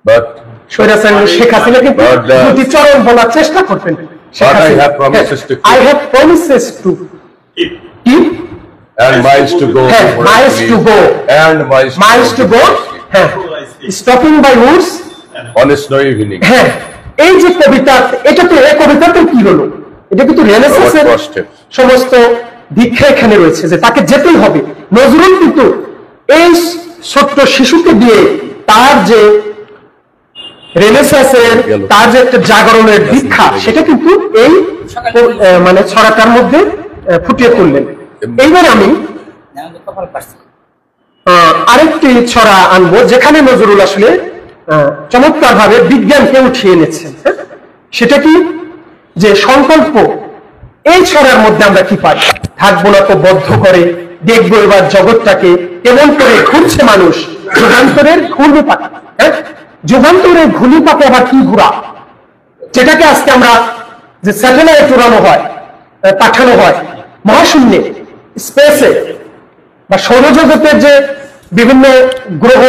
but Sheikh Hasina কিন্তু দুটি চরণ বলার চেষ্টা করতেন। I have promises to keep. I have promises to keep. and miles to go হ্যাঁ, miles to go. and Miles to go. হ্যাঁ, stopping by woods. on a snowy evening. হ্যাঁ, এই যে কবিতা, এটা তো এই কবিতাতে কি হলো, এটা কিন্তু রেনেসাঁসের Robert Frost. সমস্ত দীক্ষা এখানে রয়েছে, যে তাকে যেতেই হবে। নজরুল কিন্তু এই ছোট্ট শিশুকে দিয়ে তার যে রেনেসাঁসের তার যে একটা জাগরণের দীক্ষা, সেটা কিন্তু এই মানে ছড়াটার মধ্যে ফুটিয়ে তুললেন। এইবার আমি আরেকটি ছড়া আনবো, যেখানে নজরুল আসলে চমৎকার ভাবে বিজ্ঞানকে উঠিয়ে এনেছেন। সেটা কি, যে সংকল্প। এই ছড়ার মধ্যে আমরা কি পাই? থাকবো না তো বদ্ধ করে, দেখবো এবার জগৎটাকে কেমন করে ঘুরছে মানুষ, যুগান্তরের ঘূর্ণি পাকে। যুগান্তরের ঘূর্ণি পাকে আবার কি ঘোরা, যেটাকে আজকে আমরা যে স্যাটেলাইট উড়ানো হয়, পাঠানো হয় মহাশূন্যে, স্পেসে বা সৌরজগতের যে বিভিন্ন গ্রহ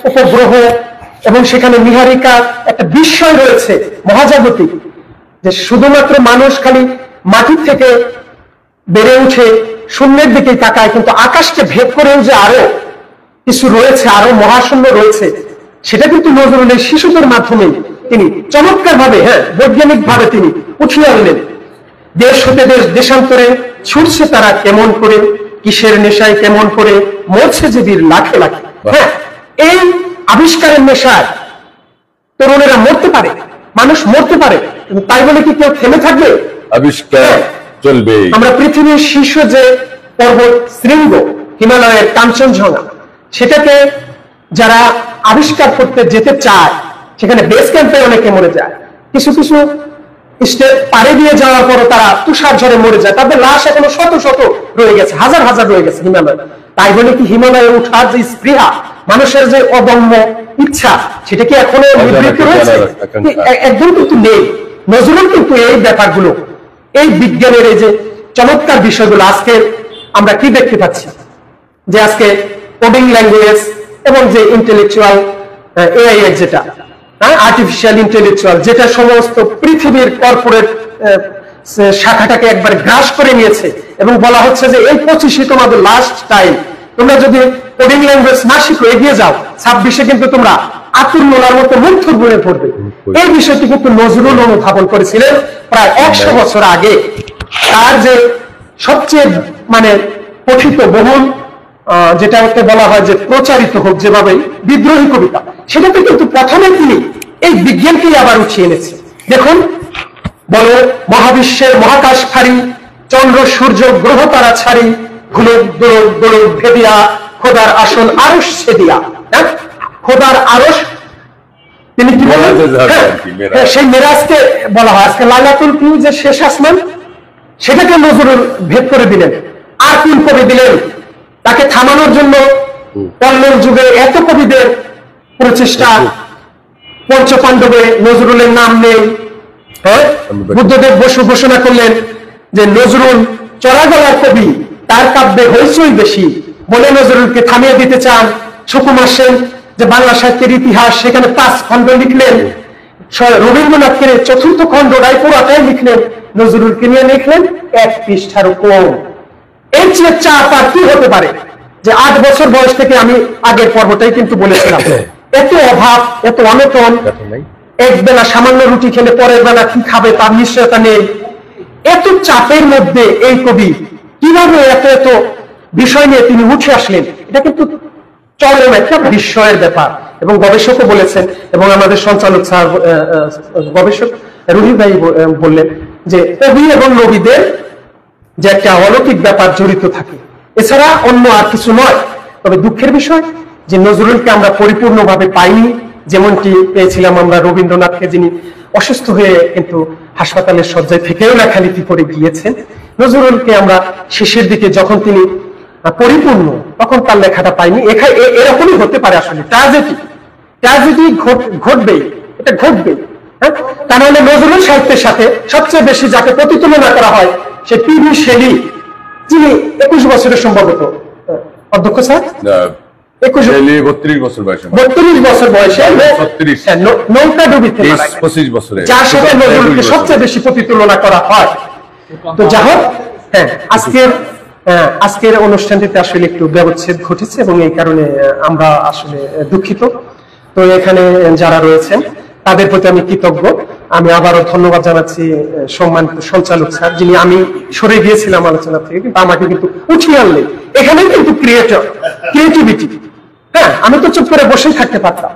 উপগ্রহ, এবং সেখানে নীহারিকা একটা বিস্ময় রয়েছে মহাজাগতিক, যে শুধুমাত্র মানুষ খালি মাটির থেকে বেড়ে উঠে শূন্যের দিকে তাকায়, কিন্তু আকাশকে ভেদ করেও যে আরো কিছু রয়েছে, আরো মহাশূন্য রয়েছে, সেটা কিন্তু নজরুলের শিশুদের মাধ্যমে তিনি চমৎকার ভাবে, বৈজ্ঞানিক ভাবে তিনি উঠিয়ে আনলেন। দেশ হতে দেশ দেশান্তরে ছুটছে তারা কেমন করে, কিসের নেশায় কেমন করে, মরছে যে বীর লাখে লাখে। এই আবিষ্কারের নেশায় তরুণেরা মরতে পারে, মানুষ মরতে পারে, তাই বলে কি কেউ থেমে থাকবে? আবিষ্কার চলবে। আমরা পৃথিবীর শীর্ষ যে পর্বত শৃঙ্গ হিমালয়ের কাঞ্চনজঙ্ঘা, সেটাকে যারা আবিষ্কার করতে যেতে চায়, সেখানে বেস ক্যাম্পে অনেকে মরে যায়, কিছু কিছু স্টেপ পাড়ে দিয়ে যাওয়ার পরও তারা তুষার ঝড়ে মরে যায়, তাদের লাশ এখনো শত শত রয়ে গেছে, হাজার হাজার রয়ে গেছে হিমালয়। তাই বলে কি হিমালয়ে ওঠার যে স্পৃহা, মানুষের যে অদম্য ইচ্ছা, সেটা কি এখনো নিবৃত্ত রয়েছে? একদম কিন্তু নেই। নজরুল কিন্তু এই ব্যাপারগুলো, এই বিজ্ঞানের এই যে চমৎকার বিষয়গুলো, আজকে আমরা কি দেখতে পাচ্ছি, যে আজকে কোডিং ল্যাঙ্গুয়েজ এবং যে ইন্টেলেকচুয়াল এআই এর যেটা আর্টিফিশিয়াল ইন্টেলেকচুয়াল, যেটা সমস্ত পৃথিবীর কর্পোরেট শাখাটাকে একবার গ্রাস করে নিয়েছে, এবং বলা হচ্ছে যে এই 25-এ তোমাদের লাস্ট টাইম, তোমরা যদি কোডিং ল্যাঙ্গুয়েজ না শিখো এগিয়ে যাও, 26-এ কিন্তু তোমরা আতুর নোলার মতো মুগ্ধ হয়ে পড়বে। এই বিষয়টি কিন্তু নজরুল অনুধাবন করেছিলেন প্রায় 100 বছর আগে। তার যে সবচেয়ে মানে পঠিত বহুল, যেটাকে বলা হয় যে প্রচারিত হোক, যেভাবে বিদ্রোহী কবিতা, সেটাতে কিন্তু প্রথমে তিনি এই বিজ্ঞানকেই আবার উঠিয়ে এনেছে। দেখুন, বলো মহাবিশ্বের মহাকাশ ফারি, চন্দ্র সূর্য গ্রহ তারা ছাড়ি, ঘুলক দোলক দোলক ভেদিয়া, খোদার আসন আরশ ছেদিয়া। খোদার আরশ তিনি কি বলেন? সেই মেরাজকে বলা হয়। আজকে লাইলাতুল যে শেষ আসমান, সেটাকে নজরুল ভেদ করে দিলেন, আর কোন কবি দিলেন তাকে থামানোর জন্য? পল্লব যুগে এত কবিদের প্রচেষ্টা, পঞ্চপাণ্ডবে নজরুলের নাম নেই। বুদ্ধদেব বসু ঘোষণা করলেন যে নজরুল চড়া গলার কবি, তার কাব্যে হইচই বেশি, বলে নজরুলকে থামিয়ে দিতে চান। সুকুমার সেন যে বাংলা সাহিত্যের ইতিহাস, সেখানে 5 খণ্ড লিখলেন, রবীন্দ্রনাথকে 4th খণ্ডটাই পুরাটাই লিখলেন, নজরুলকে নিয়ে লিখলেন 1 পৃষ্ঠারও কম। এর চেয়ে চাপ আর কি হতে পারে? যে 8 বছর বয়স থেকে, আমি আগের পর্বটাই কিন্তু বলেছিলাম, এত অভাব, এত অনটন, এক বেলা সামান্য রুটি খেলে পরের বেলা কি খাবে তার নিশ্চয়তা নেই। এত চাপের মধ্যে এই কবি কিভাবে এত এত বিষয় নিয়ে তিনি উঠে আসলেন, এটা কিন্তু চরম একটা বিস্ময়ের ব্যাপার। এবং গবেষকও বলেছেন, এবং আমাদের সঞ্চালক স্যার, গবেষক রুহি ভাই বললেন যে কবি এবং নবীদের যে একটা অলৌকিক ব্যাপার জড়িত থাকে, এছাড়া অন্য আর কিছু নয়। তবে দুঃখের বিষয় যে নজরুলকে আমরা পরিপূর্ণভাবে পাইনি, যেমনটি পেয়েছিলাম আমরা রবীন্দ্রনাথকে, যিনি অসুস্থ হয়ে কিন্তু হাসপাতালের শয্যায় থেকেও লেখালেখি করে গিয়েছেন। নজরুলকে আমরা শেষের দিকে যখন তিনি পরিপূর্ণ, তখন তার লেখাটা পাইনি। এরকমই হতে পারে আসলে, ট্র্যাজেডি ঘটবেই, এটা ঘটবে। তা নাহলে নজরুল সাহিত্যের সাথে সবচেয়ে বেশি যাকে প্রতিতুলনা করা হয়, সে পিবি শেলী, যিনি 21 বছরের সম্ভবত, অধ্যক্ষ স্যার 32 বছর বয়সে, 32 বছর বয়সে নৌকা ডুবিতে, 25 বছরে, যার সাথে নজরুলকে সবচেয়ে বেশি প্রতিতুলনা করা হয়। তো যা হোক, আজকের অনুষ্ঠানটিতে আসলে একটু ব্যবচ্ছেদ ঘটেছে, এবং এই কারণে আমরা আসলে দুঃখিত। তো এখানে যারা রয়েছেন তাদের প্রতি আমি কৃতজ্ঞ। আমি আবারও ধন্যবাদ জানাচ্ছি সম্মানিত সঞ্চালক স্যার, যিনি, আমি সরে গিয়েছিলাম আলোচনা থেকে, কিন্তু আমাকে কিন্তু উঠিয়ে আনলেন। এখানে কিন্তু ক্রিয়েটিভিটি, আমি তো চুপ করে বসেই থাকতে পারতাম।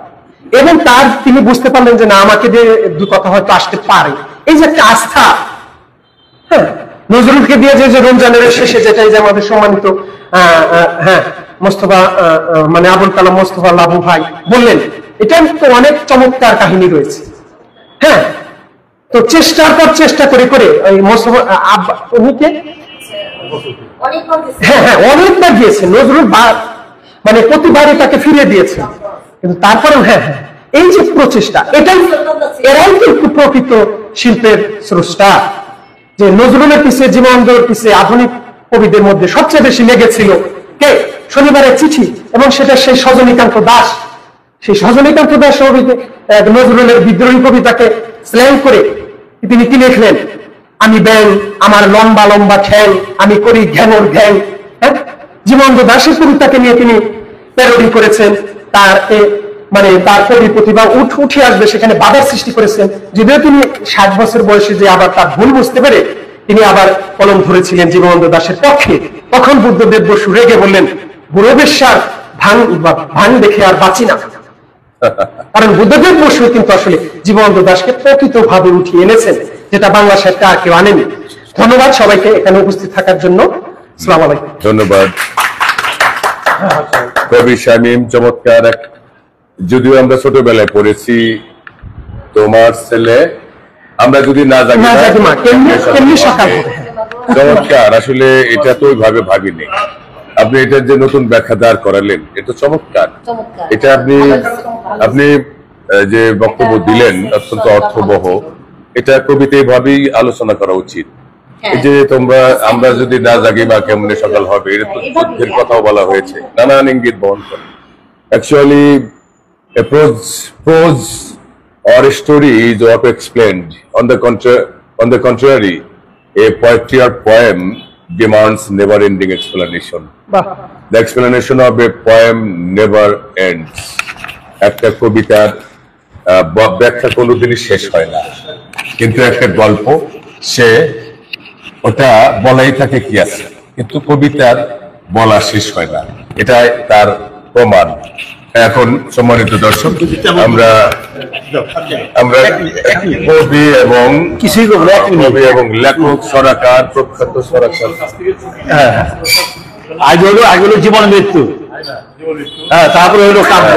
এবং তিনি বুঝতে পারলেন যে না, আমাকে দিয়ে দু কথা হয়তো আসতে পারে, এই যে একটা আস্থা। হ্যাঁ, নজরুলকে দিয়ে যে রমজানের শেষে যেটাই যে আমাদের সম্মানিত মোস্তফা মানে আবুল কালাম মোস্তফা লাবু ভাই বললেন, এটা তো অনেক চমৎকার কাহিনী রয়েছে। হ্যাঁ, তো চেষ্টার পর চেষ্টা করে করে ওই মোস্তফা উনিকে হ্যাঁ অনেকবার দিয়েছেন নজরুল, মানে প্রতিবারই তাকে ফিরিয়ে দিয়েছেন, কিন্তু তারপরেও এই যে প্রচেষ্টা, এরাই কিন্তু প্রকৃত শিল্পের স্রষ্টা। যে নজরুলের পিছিয়ে, জীবনানন্দের পিছিয়ে আধুনিক কবিদের মধ্যে সবচেয়ে বেশি লেগেছিল কে? শনিবারের চিঠি, এবং সেটা সেই সজনীকান্ত দাস। সেই সজনীকান্ত দাস নজরুলের বিদ্রোহী কবিতাকে স্ল্যাং করে তিনি কি লিখলেন? আমি ব্যাং, আমার লম্বা লম্বা ঠ্যাং, আমি করি ঘ্যাঙর ঘ্যাং। হ্যাঁ, জীবনানন্দ দাসের কবিতাকে নিয়ে তিনি প্যারোডি করেছেন। মানে তার কবি প্রতিভা উঠে আসবে, সেখানে বাধার সৃষ্টি করেছেন। যদিও তিনি 60 বছর বয়সে যে আবার তার ভুল বুঝতে পেরে তিনি আবার কলম ধরেছিলেন জীবনানন্দ দাসের পক্ষে। তখন বুদ্ধদেব বসু রেগে বললেন, বুড়ো বেশ্যার ভাঙ দেখে আর বাঁচি না। কারণ বুদ্ধদেব বসু কিন্তু আসলে জীবনানন্দ দাসকে প্রকৃতভাবে উঠিয়ে এনেছেন, যেটা বাংলা সাহিত্যে আর কেউ আনেনি। ধন্যবাদ সবাইকে এখানে উপস্থিত থাকার জন্য। আসসালামু আলাইকুম। ধন্যবাদ কবি শামীম, চমৎকার। যদিও আমরা ছোটবেলায় পড়েছি তোমার ছেলে আমরা যদি না জানি চমৎকার। আসলে এটা তো ওইভাবে ভাবিনি। আপনি এটার যে নতুন ব্যাখ্যা দাঁড় করালেন, এটা চমৎকার। এটা আপনি যে বক্তব্য দিলেন অত্যন্ত অর্থবহ। এটা কবিতা এইভাবেই আলোচনা করা উচিত। এই যে আমরা যদি না জাগি মা কেমনে সকাল হবে, এটা তো যুদ্ধের কথাও বলা হয়েছে, নানান ইঙ্গিত বহন করে। Actually, a prose or a story is auto-explained. On the contrary, a poetry or poem demands never-ending explanation. The explanation of a poem never ends. একটা কবিতার ব্যাখ্যা কোনোদিনই শেষ হয় না, কিন্তু একটা গল্প সে ওটা বলাই থাকে কি আছে, কিন্তু কবিতার বলা শেষ হয় না। এটাই তার প্রমাণ। এখন সম্মানিত দর্শক, আমরা কবি এবং লেখক সরাকার, প্রখ্যাত সরাকার, আগে হলো জীবন মৃত্যু, তারপরে হলো কাব্য।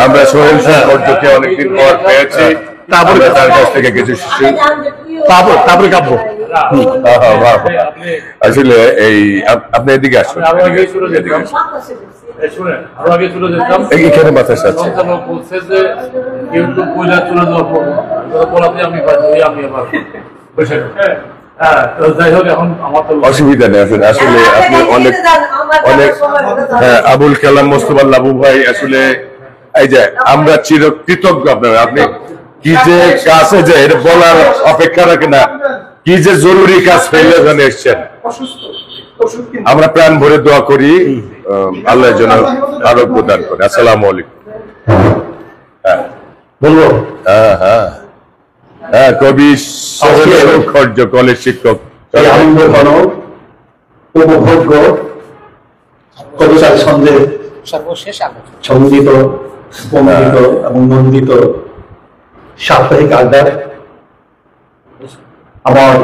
আমরা সোহেল সরকারকে অনেকদিন পর পেয়েছি, তারপরে তার কাছ থেকে কিছু শিশু, তারপরে কাব্য। আসলে এই আপনি এদিকে আসুন, এখানে বাতাস আছে। অসুবিধা নেই, আসলে আপনি অনেক আবুল কালাম মোস্তফা লাবু ভাই, আসলে এই যে আমরা চিরকৃতজ্ঞ আপনার। আপনি কি যে কাছে যে এটা বলার অপেক্ষা রাখে না, কি যে জরুরি কাজ ফেলে ওখানে এসছেন। আমরা প্রাণ ভরে দোয়া করি আল্লাহ যেন আরোগ্য দান করে। আসসালামু আলাইকুম। বলবো কবি সৌখর্য কলেজ শিক্ষক, আনন্দ ঘন উপভোগ্য কবিতার ছন্দে সর্বশেষ ছন্দিত, স্পন্দিত এবং নন্দিত সাপ্তাহিক আড্ডা আমার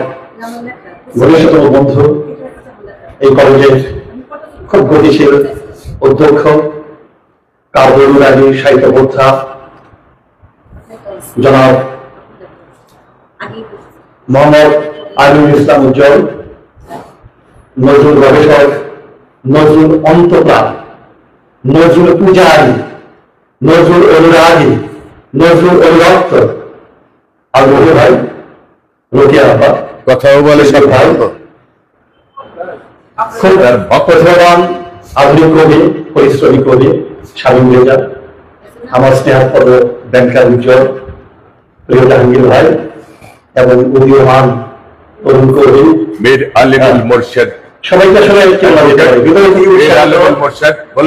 ঘনিষ্ঠতম বন্ধু, এই কলেজের খুব গতিশীল অধ্যক্ষ, কাব্যনুরাগী সাহিত্য বোদ্ধা জনাব মোহাম্মদ আমিনুল ইসলাম উজ্জ্বল, নজরুল গবেষক, নজরুল অন্তপ্রাণ, নজরুল পূজারী, নজরুল অনুরাগী, নজরুল অনুরক্ত, আর রবি ভাই, রোকিয়া আব্বা, কথাও বলে সব ভালো। খুব প্রতিভাবান আধুনিক কবি, পরিশ্রমী কবি শামীম রেজা, আমার স্নেহাস্পদ ব্যাংকার উজ্জ্বল, প্রিয় জাহাঙ্গীর ভাই, এবং উদীয়মান তরুণ কবি মীর আলিমুল মোর্শেদ, সবাইকে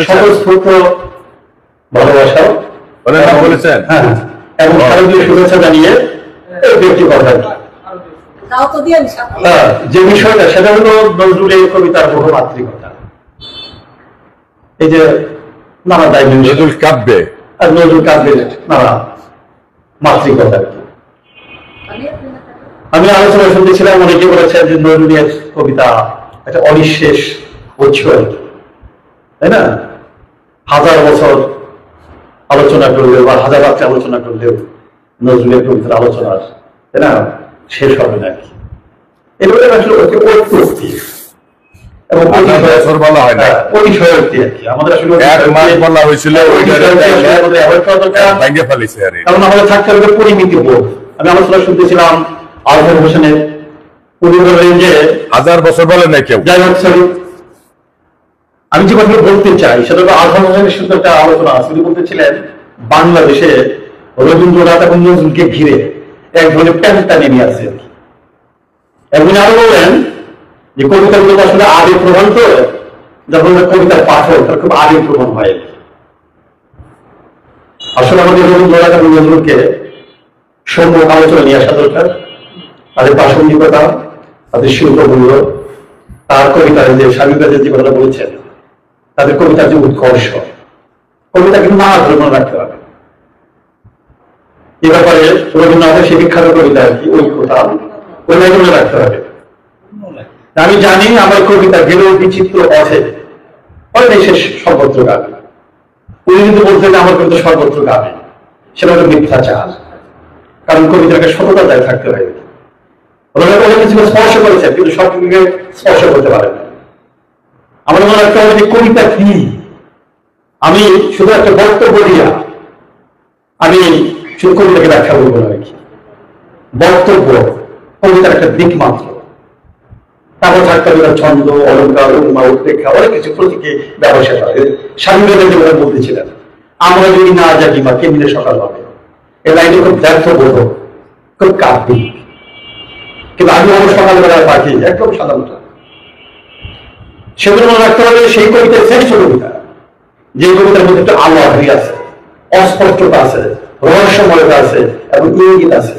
আসলে স্ফূর্ত ভালোবাসা বলেছেন এবং শারদীয় শুভেচ্ছা জানিয়ে ব্যক্তিগত যে বিষয়টা, সেটা হলো নজরুলের কবিতার বহুমাত্রিকতা। এই যে নানা নজরুল কাব্যে আর নজরুল কাজের নানা মাতৃকতা আর কি। আমি আলোচনা শুনতেছিলাম, অনেকে বলেছেন যে নজরুলের কবিতা একটা অনিঃশেষ উৎস আর কি, তাই না? হাজার বছর আলোচনা করলেও বা হাজার রাত্রে আলোচনা করলেও নজরুলের কবিতার আলোচনা, তাই না, শেষ হবে না আর কি। এটা আসলে অত্যুক্তি এবং বলা হয় না, অতিশয়োক্তি আর কি। আমাদের আসলে বলা হয়েছিল কারণ আমাদের থাকতে হবে পরিমিতি বোধ। আমি আলোচনা শুনতেছিলাম আজহার হোসেনের, উনি বললেন যে 1000 বছর বলে নাই কেউ। যাই হোক, সরি, আমি যে কথাগুলো বলতে চাই সেটা হলো আজহার হোসেনের শুধু একটা আলোচনা আছে। উনি বলতেছিলেন বাংলাদেশে রবীন্দ্রনাথ এবং নজরুলকে ঘিরে এক ধরনের প্যান্টা নেমে আছে। এবং আরো বললেন যে কবিতাগুলো আসলে আবেগ প্রধান, তো যখন কবিতার পাঠক তার খুব আবেগ প্রধান হয়। আসলে আমাদের রবীন্দ্রনাথ এবং নজরুলকে সম্মুখ আলোচনা নিয়ে আসা দরকার। তাদের প্রাসঙ্গিকতা, তাদের শিল্পমূল্য, তার কবিতার যে স্বামীবাদের যে কথাটা বলেছেন, তাদের কবিতার যে উৎকর্ষ, কবিতা কিন্তু নানা ধরনের রাখতে হবে। এ ব্যাপারে রবীন্দ্রনাথের সেই বিখ্যাত কবিতা আর কি, ঐক্যতা, ওই লাইনে রাখতে হবে। আমি জানি আমার কবিতা গেলেও বিচিত্র পথে অনেক শেষ সর্বত্র গাবে। উনি কিন্তু বলতেন আমার কবিতা সর্বত্র গাবে, সেটা হলো মিথ্যাচার। কারণ কবিতাকে সততা দায় থাকতে হয়। অনেক কিছু স্পর্শ করেছে কিন্তু সবকিছুকে স্পর্শ করতে পারে না। আমার মনে রাখতে হবে যে কবিতা কি। আমি শুধু একটা বক্তব্য দিয়া আমি শুধু কবিতাকে ব্যাখ্যা করবো না। বক্তব্য কবিতার একটা দিক মাত্র। তারপর থাকতে হবে ছন্দ, অলঙ্কার, উপমা, উৎপ্রেক্ষা, অনেক কিছু প্রতীকে ব্যবসা করে। স্বামীবাদের যে কথা বলতেছিলেন, আমরা যদি না জানি বা কেমনে সকাল হবে, এই লাইনে খুব ব্যর্থবোধক, খুব কাব্যিক। কিন্তু আমি আমার সকালবেলায় পাখি একদম সাধারণত সেগুলো মনে রাখতে হবে সেই কবিতার শ্রেষ্ঠ কবিতা, যে কবিতার মধ্যে একটা আলো আধারি আছে, অস্পষ্টতা আছে, রহস্যময়তা আছে এবং ইঙ্গিত আছে।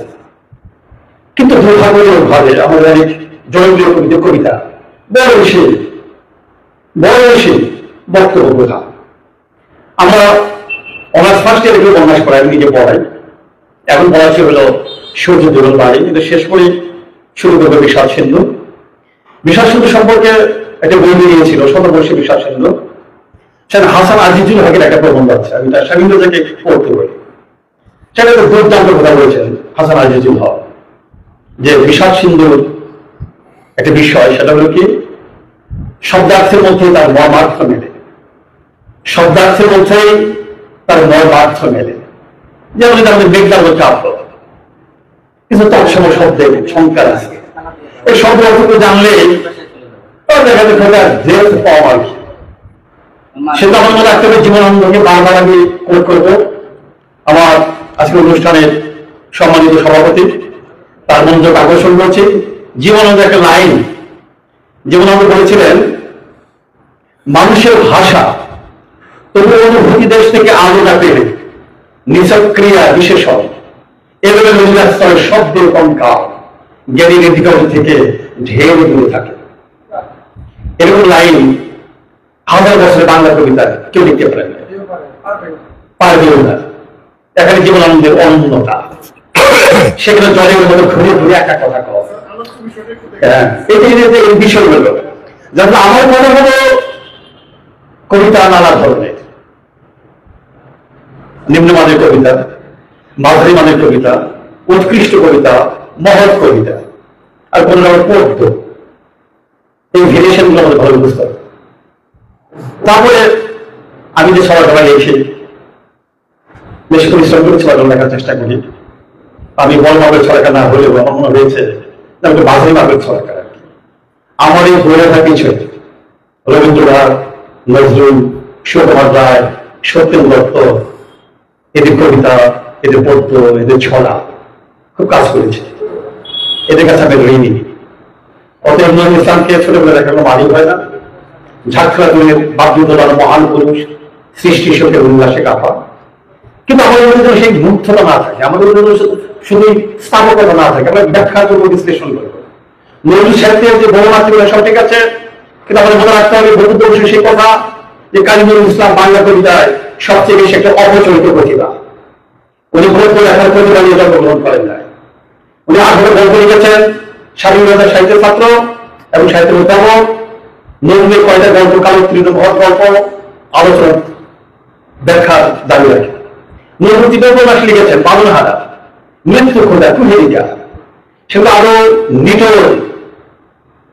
কিন্তু দুর্ভাগ্যজনক ভাবে আমাদের অনেক জনপ্রিয় কবিতা বড় বেশি বক্তব্য প্রধান। আমরা অনার্স ফার্স্ট ইয়ারে কেউ অনার্স পড়াই, আমি নিজে পড়াই। এখন পড়াচ্ছি হলো সূর্য দুরন বাড়ি, কিন্তু শেষ করি শুরু করবে বিষাদ সিন্ধু। বিষাদ সিন্ধু সম্পর্কে একটা বই বেরিয়েছিল, শতবর্ষী বিষাদ সিন্ধু। সেখানে হাসান আজিজুল হকের একটা প্রবন্ধ আছে, আমি তার স্বামীকে পড়তে বলি। সেটা একটা দুর্দান্ত কথা বলেছেন হাসান আজিজুল হক, যে বিষাদ সিন্ধুর একটা বিষয়, সেটা হলো কি শব্দার্থের মধ্যে তার মর্মার্থ মেলে, শব্দার্থের মধ্যেই তার মর্মার্থ মেলে। যেমন আমাদের মেঘলার মধ্যে আপ্ত কিছু তৎসম শব্দের সংখ্যার আছে, এই শব্দ অর্থকে জানলে দেখা যাচ্ছে পাওয়া আর কি। সেটা আমার মনে রাখতে হবে। জীবনানন্দকে বারবার আমি কোট করবো। আমার আজকের অনুষ্ঠানের সম্মানিত সভাপতি, তার মনোযোগ আকর্ষণ করছি। জীবনানন্দ একটা লাইন, জীবনানন্দ বলেছিলেন, মানুষের ভাষা তবু অনুভূতি দেশ থেকে আলাদা পেলে নিঃক্রিয়া বিশেষণ এভাবে নদীর শব্দের কঙ্কাল জ্ঞানী অধিকারী থেকে ঢের দূরে থাকে। এরকম লাইন হাজার বছরের বাংলা কবিতায় কেউ লিখতে পারেন না, পারবেও না। এখানে জীবনানন্দের অনন্যতা, সেখানে জলের মতো ঘুরে ঘুরে একটা কথা কয়। এই বিষয়গুলো যাতে আমার মনে হলো কবিতা নানা ধরনের, নিম্নমানের কবিতা, মাঝারি মানের কবিতা, উৎকৃষ্ট কবিতা, মহৎ কবিতা, আর কোন রকম পদ্য, এই ভেরিয়েশন গুলো আমাদের ভালো বুঝতে হবে। তারপরে আমি যে সবাই এসে বেশি পরিশ্রম করে সবাই লেখার চেষ্টা করি। আমি বড় মাপের ছড়াকা না হলেও আমার মনে হয়েছে বাজারি মাপের ছড়াকা আর কি। আমার এই বই লেখা কিছু রবীন্দ্রনাথ, নজরুল, সুকুমার রায়, সত্যেন দত্ত, এদের কবিতা, এদের পদ্য, এদের ছড়া খুব কাজ করেছে। এদের কাছে আমি ঋণী। অতএব নজরুল ইসলামকে ছোটবেলা দেখানো মানি হয় না। ঝাঁকড়া তুলে বাদ্যদলার মহান পুরুষ, সৃষ্টি শোকের উল্লাসে কাপা। কিন্তু আমাদের মধ্যে সেই মুগ্ধতা না থাকে, আমাদের মধ্যে শুধু স্থাপকতা না থাকে, আমরা ব্যাখ্যা করবো, বিশ্লেষণ করবো। নজরুল সাহিত্যের যে বড় মাতৃভাষা সব ঠিক আছে, কিন্তু আমাদের মনে রাখতে হবে বৌদ্ধ বংশের সেই কথা যে কাজী নজরুল ইসলাম বাংলা কবিতায় সবচেয়ে বেশি একটা অপচরিত প্রতিভা। উনি গল্প লেখার প্রতিভা নিয়ে জন্মগ্রহণ করেন নাই। উনি 18 গল্প লিখেছেন, স্বাধীনতা সাহিত্যের ছাত্র এবং সাহিত্যের অধ্যাপক। নজরুলের কয়টা গল্প কালোত্তীর্ণ গল্প আলোচনা ব্যাখ্যার দাবি রাখে। নজরুল 3টা উপন্যাস লিখেছেন, বাদনহারা, মৃত্যু খোঁজা, কুহেরিকা, সেগুলো আরো নিটল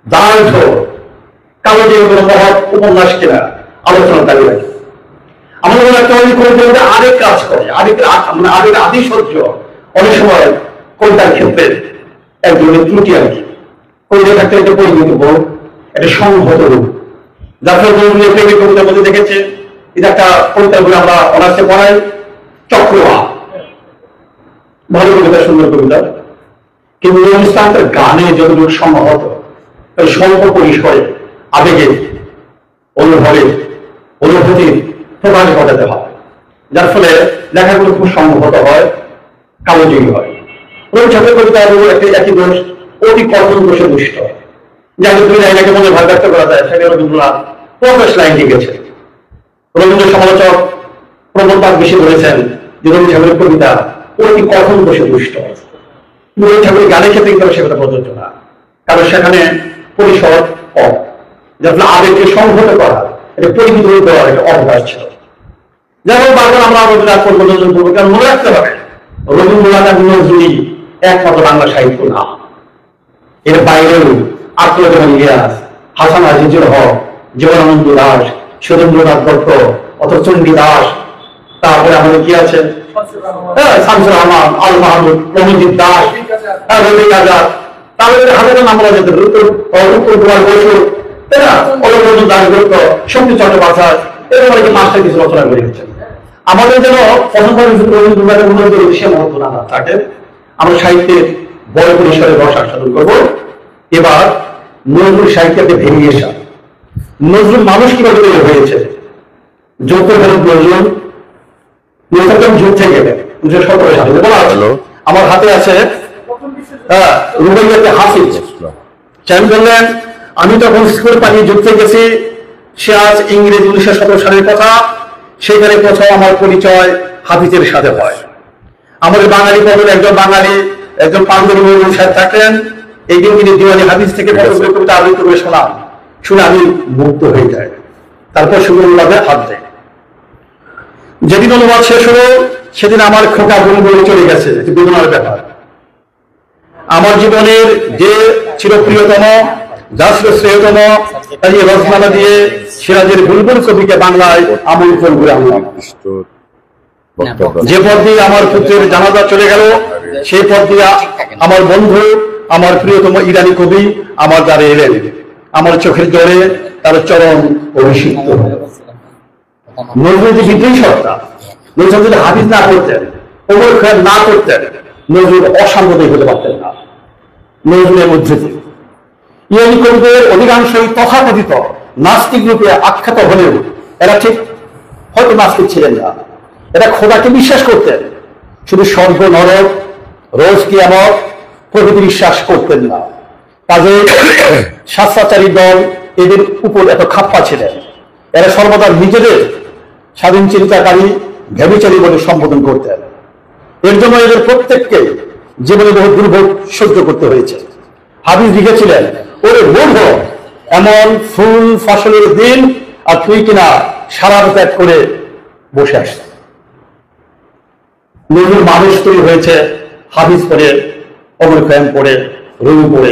দার্ঢ কালো যে মহৎ উপন্যাস কিনা আলোচনা দাবি রাখে। আমাদের একটা অনেক করে আরেক কাজ করে, আরেক আদি সহ্য অনেক সময় কবিতার ক্ষেত্রে এক ধরনের ত্রুটি আর কি। কবিতা থাকতে একটা পরিমিত বোধ, একটা সংহত রূপ, যার ফলে নজরুলের প্রেমিক কবিতার মধ্যে দেখেছে। এটা একটা কবিতার বলে আমরা অনার্সে পড়াই, চক্রবা, ভালো কবিতা, সুন্দর কবিতা। কিন্তু নজরুল ইসলাম তার গানে যতটুকু সংহত, স্বল্প পরিসরে আবেগে অনুভবে অনুভূতির প্রকাশ ঘটাতে হয়, যার ফলে লেখাগুলো খুব সংহত হয়, কালোজয়ী হয়। রবীন্দ্রনাথের কবিতা একই দোষ, অতি কঠোর দোষে দুষ্ট, যাকে দুই লাইনকে মনে ভাগ ব্যক্ত করা যায়, সেটা রবীন্দ্রনাথ 50 লাইন লিখেছেন। রবীন্দ্র সমালোচক প্রমোদ বাগ বেশি বলেছেন যে রবীন্দ্র ঠাকুরের কবিতা অতি কঠোর দোষে দুষ্ট। রবীন্দ্র ঠাকুরের গানের ক্ষেত্রে কিন্তু সেটা প্রযোজ্য না, কারণ সেখানে পরিসর কম, যার ফলে আবেগকে সংহত করা, এটা পরিমিত করার একটা অবকাশ ছিল। যেমন বারবার আমরা রবীন্দ্রনাথ করবো, নজরুল করবো, কারণ মনে রাখতে হবে রবীন্দ্রনাথ এবং নজরুলই একমাত্র বাংলা সাহিত্য না। এর বাইরেও আত্মজীবন ইলিয়াস, হাসান আজিজুল হক, জীবনানন্দ দাস, সুরেন্দ্রনাথ দত্ত, অত চণ্ডী দাস, তারপরে আমাদের কি আছে শামসুর রহমান, আল মাহমুদ, রবীন্দ্র দাস, রবীন্দ্র আজাদ, তাদের হাজার নাম বলা যেতে উত্তর কুমার বসু, তাই না, অলৌকিক দাস দত্ত, শক্তি চট্টোপাধ্যায়, এরকম অনেকে মাস্টার কিছু রচনা করে গেছেন। আমাদের যেন রবীন্দ্রনাথের উন্নতি সে মহত্ব না থাকে। আমরা সাহিত্যের বড় পরিসরে রস আস্বাদন করবো। এবার নজরুল সাহিত্যের ভেরিয়েশন, নজরুল মানুষ কিভাবে তৈরি হয়েছে। যৌথ নজরুল যুদ্ধে গেলেন 1917 সালে, বলা হলো। আমার হাতে আছে রুবাইয়াতে হাফিজ চান বললেন, আমি তখন স্কুল পালিয়ে যুদ্ধে গেছি, সে আজ ইংরেজ 1917 সালের কথা। সেখানে প্রথম আমার পরিচয় হাফিজের সাথে হয়। আমাদের বাঙালি বদল একজন বাঙালি, একজন পাঞ্জাবি মৌলভী সাহেব থাকলেন। এই দিন তিনি দিওয়ানি হাফিজ থেকে কবিতা আবৃত্তি করে শোনান, শুনে আমি মুগ্ধ হয়ে যাই। তারপর সুগন্ধে হাত দেয়। যেদিন অনুবাদ শেষ হলো সেদিন আমার খোকা গুণ বলে চলে গেছে, বেদনার ব্যাপার। আমার জীবনের যে চিরপ্রিয়তম, যা ছিল শ্রেয়তম, তাই রসমালা দিয়ে সিরাজের বুলবুল কবিকে বাংলায় আমন্ত্রণ করে আনলাম। যে পথ দিয়ে আমার পুত্রের জানাজা চলে গেল, সেই পথ দিয়ে আমার বন্ধু, আমার প্রিয়তম ইরানি কবি আমার দ্বারে এলেন। আমার চোখের জলে তার চরণ অভিষিক্ত হল। নজরুল যে বিদ্রোহী সত্তা, নজরুল যদি হাফিজ না করতেন, ওমর খৈয়াম না করতেন, নজরুল অসাম্প্রদায়িক হতে পারতেন না। নজরুলের মধ্যে ইরানি কবিদের অধিকাংশই তথাকথিত নাস্তিক রূপে আখ্যাত হলেও এরা ঠিক হয়তো নাস্তিক ছিলেন না। এরা খোদাকে বিশ্বাস করতেন, শুধু স্বর্গ নরক, রোজ কিয়ামত প্রভৃতি বিশ্বাস করতেন না। কাজে শাস্ত্রাচারী দল এদের উপর এত খাপ্পা ছিলেন। এরা সর্বদা নিজেদের স্বাধীন চিন্তাকারী ভেবেচারী বলে সম্বোধন করতেন। এর জন্য এদের প্রত্যেককে জীবনে বহু দুর্ভোগ সহ্য করতে হয়েছে। হাফিজ লিখেছিলেন, ওরে মূর্খ, এমন ফুল ফসলের দিন আর তুই কিনা সারা ত্যাগ করে বসে আসছে। নজরুল মানুষ তৈরি হয়েছে হাফিজ পড়ে, অমর খৈয়াম পড়ে, রুমি পড়ে।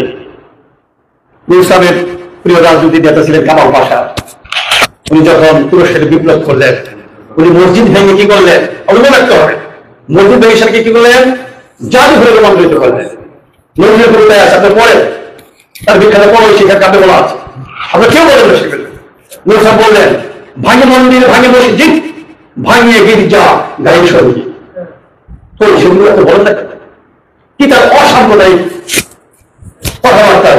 ইসলামের প্রিয় রাজনৈতিক নেতা ছিলেন কামাল পাশা। উনি যখন তুরস্কের বিপ্লব করলেন, উনি মসজিদ ভেঙে কি করলেন, অভিযোগ রাখতে হবে, মসজিদ ভেঙে সেটাকে কি করলেন, জাদু ঘরে রূপান্তরিত করলেন। নজরুলের কবিতায় আছে, আপনি পড়েন, তার বিখ্যাত পড়ে শিক্ষার কাপে বলা আছে, আপনার কেউ বলেন না সেগুলো। নজরুল বললেন, ভাঙে মন্দির, ভাঙে মসজিদ, ভাঙিয়ে গির্জা, গায়ে সঙ্গী। তো সেগুলো এত বলেন না কি, তার অসাম্প্রদায়িক কথাবার্তা।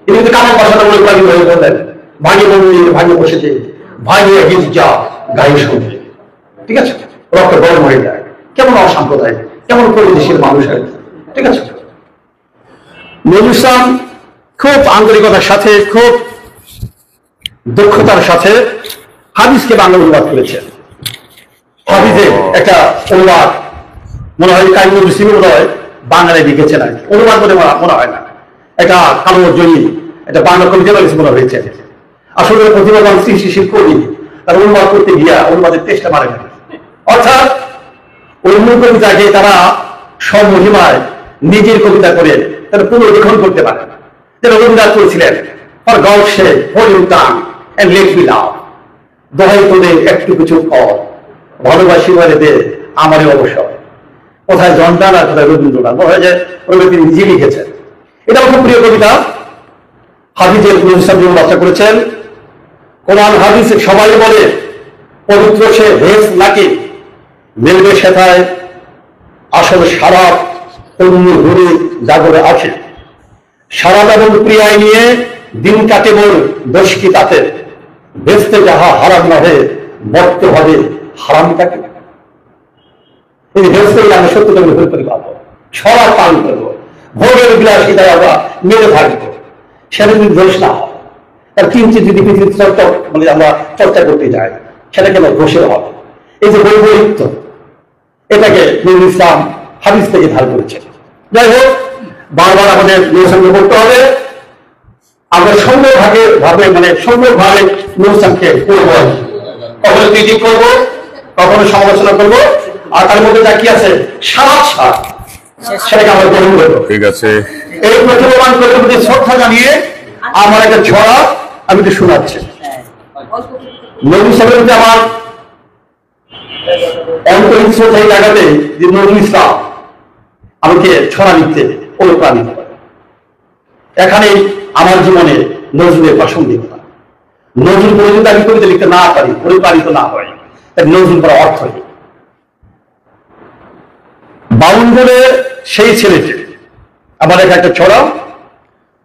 তিনি কিন্তু কামাল পাশাটা বলে হয়ে বললেন, ভাঙে মন্দির, ভাঙে মসজিদ, ভাঙিয়ে গির্জা, গায়ে সঙ্গী। ঠিক আছে, রক্ত গরম হয়ে যায়। কেমন অসাম্প্রদায়িক, কেমন পরিবেশের মানুষ আর কি। ঠিক আছে, নজরুল ইসলাম খুব আন্তরিকতার সাথে, খুব দক্ষতার সাথে হাদিসকে বাংলা অনুবাদ করেছেন। হাফিজের একটা অনুবাদ মনে হয় কাইমুল মুসলিম হয় বাংলায় লিখেছেন আর কি, অনুবাদ বলে মনে হয় না, একটা কালো জয়ী একটা বাংলা কবিতা লিখেছে মনে হয়েছে। আসলে প্রতিভাবান সৃষ্টিশীল কবি তার অনুবাদ করতে গিয়া অনুবাদের চেষ্টা মারে না, অর্থাৎ ওই মূল কবিতাকে তারা সব মহিমায় নিজের কবিতা করে তারা পুনর্লিখন করতে পারে। যেটা রবীন্দ্রনাথ করেছিলেন, for God sake hold you tongue and let me love, দোহাই তোদের একটু কিছু কর, ভালোবাসি বলে দে আমারই অবসর। কোথায় জনদান আর কোথায় রবীন্দ্রনাথ, মনে হয় যে রবীন্দ্রনাথ তিনি নিজে লিখেছেন। এটা খুব প্রিয় কবিতা। হাফিজের বাচ্চা করেছেন কোরআন হাদিস সবাই বলে পবিত্র সে হেস নাকি মেলবে সেথায় আসল সারাপ তরুণী ঘুরে জাগরে আছে। সারাপ এবং প্রিয়ায় নিয়ে দিন কাটে মোর দোষ কি তাতে, বেচতে যাহা হারাম নহে বর্ত হবে হারাম কাটে। তিনি বেচতে গেলে আমরা সত্যটা ভুল করে পাবো, সবার পালন করবো, ভোগের বিলাসিতায় আমরা মেরে থাকবো, সেটা যদি দোষ না হয়। তার কিঞ্চিত যদি পৃথিবীর চর্চা মানে আমরা চর্চা করতে যাই সেটা কেন দোষের হবে। এই যে বৈপরীত্য, এটাকে নজরুল ইসলাম হাদিস থেকে ধার করেছেন। যাই হোক, বারবার আমাদের নিরসনকে করতে হবে। আমরা সুন্দরভাবে মানে সুন্দরভাবে নিরসনকে করবো, কখনো ক্রিটিক করবো, কখনো সমালোচনা করবো, আর তার মধ্যে যা কি আছে সাত সেটাকে আমরা গ্রহণ করবো। ঠিক আছে, এই প্রতিভাবান কবির প্রতি শ্রদ্ধা জানিয়ে আমার একটা ছড়া আমি একটু শোনাচ্ছি। নজরুল সাহেবের প্রতি আমার অন্তরিক শ্রদ্ধা এই জায়গাতে যে নজরুল ইসলাম আমাকে ছড়া লিখতে অনুপ্রাণিত করে। এখানে আমার জীবনে নজরুলের প্রাসঙ্গিকতা। নজরুল বলে যদি আমি কবিতা লিখতে না পারি, অনুপ্রাণিত না হয়, তাই নজরুল করার অর্থ নেই। বাউন্ডুলের সেই ছেলেটি, আমার একটা ছড়া,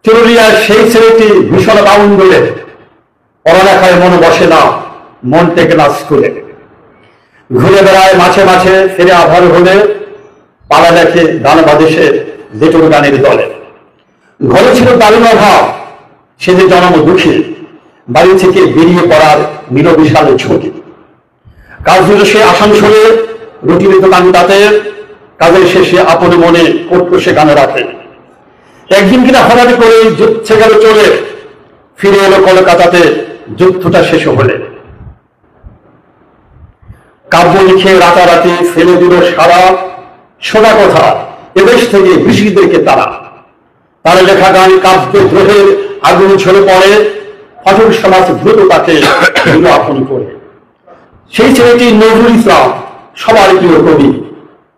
চুরুলিয়ার সেই ছেলেটি ভীষণ বাউন্ডুলে, পড়ালেখায় মন বসে না, মন টেকে না স্কুলে, ঘুরে বেড়ায় মাঝে মাঝে, ফিরে আভার হলে পালা দেখে গান বাদেশে জেটুর গানের দলে। ঘরে ছিল দারুণ অভাব, সে যে জন্ম দুঃখী, বাড়ি থেকে বেরিয়ে পড়ার নিরবিশাল ঝুঁকি। কাজ দিল সে আসানসোলে, রুটি দিত গান তাতে, কাজের শেষে আপন মনে করতো সে গানে রাখে। একদিন কিনা হঠাৎ করে যুদ্ধে গেল চলে, ফিরে এলো কলকাতাতে যুদ্ধটা শেষ হলে। কাব্য লিখে রাতারাতি ফেলে দিল সারা, শোনা কথা এদেশ থেকে ব্রিটিশদেরকে তারা। তার লেখা গান কাব্য দ্রোহের আগুন ঝরে পড়ে, পাঠক সমাজ দ্রুত তাকে দিল আপন করে। সেই ছেলেটি নজরুল ইসলাম, সবার প্রিয় কবি,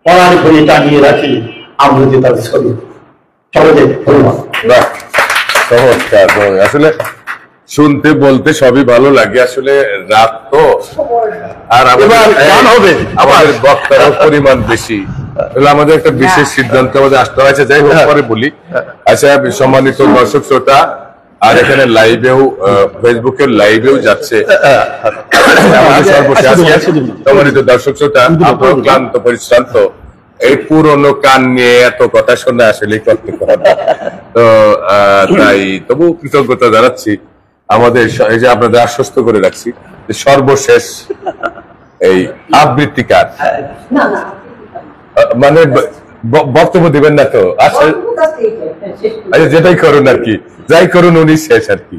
পড়ার ঘরে টাঙিয়ে রাখি আমৃতি তার ছবি। চলো যে ধন্যবাদ। বাহ, চমৎকার। আসলে শুনতে বলতে সবই ভালো লাগে, আসলে রাত তো, আর আমাদের বক্তারও পরিমাণ বেশি, তাহলে আমাদের একটা বিশেষ সিদ্ধান্ত আমাদের আসতে হয়েছে। যাই হোক, পরে বলি। আচ্ছা, সম্মানিত দর্শক শ্রোতা, আর এখানে লাইভেও, ফেসবুকের লাইভেও যাচ্ছে সম্মানিত দর্শক শ্রোতা, আপনার ক্লান্ত পরিশ্রান্ত, এই পুরনো কান নিয়ে এত কথা শুনে আসলে করতে হবে, তো তাই তবু কৃতজ্ঞতা জানাচ্ছি। আমাদের এই যে আপনাদের আশ্বস্ত করে রাখছি যে সর্বশেষ এই আবৃত্তিকার, মানে বক্তব্য দিবেন না তো, আসলে যেটাই করুন আর কি, যাই করুন উনি শেষ আর কি।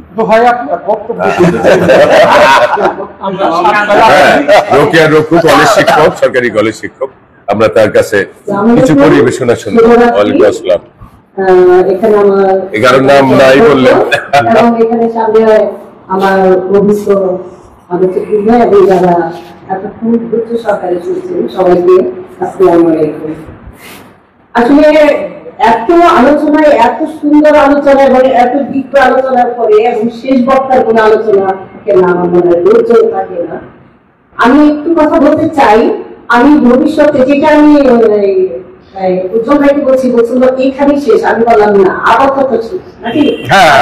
রোকেয়া রঘু কলেজ শিক্ষক, সরকারি কলেজ শিক্ষক, আমরা তার কাছে কিছু পরিবেশনা শুনবো। ওয়ালাইকুম আসসালাম। এখানে আমার 11 নাম নাই বললেন। এবং এখানে সামনে আমার অভিজ্ঞ আলোচক এবং যারা এতক্ষণ ধৈর্য সহকারে শুনছেন, সবাইকে আসসালামু আলাইকুম। আসলে এত আলোচনায়, এত সুন্দর আলোচনা এবং এত দীর্ঘ আলোচনার পরে এবং শেষ বক্তার কোন আলোচনা থাকে না, আমার মনে হয় ধৈর্য থাকে না। আমি একটু কথা বলতে চাই। আমি ভবিষ্যতে, যেটা আমি উজ্জ্বল ভাইকে বলছিল এইখানেই শেষ, আমি বললাম না, আপাতত শেষ নাকি,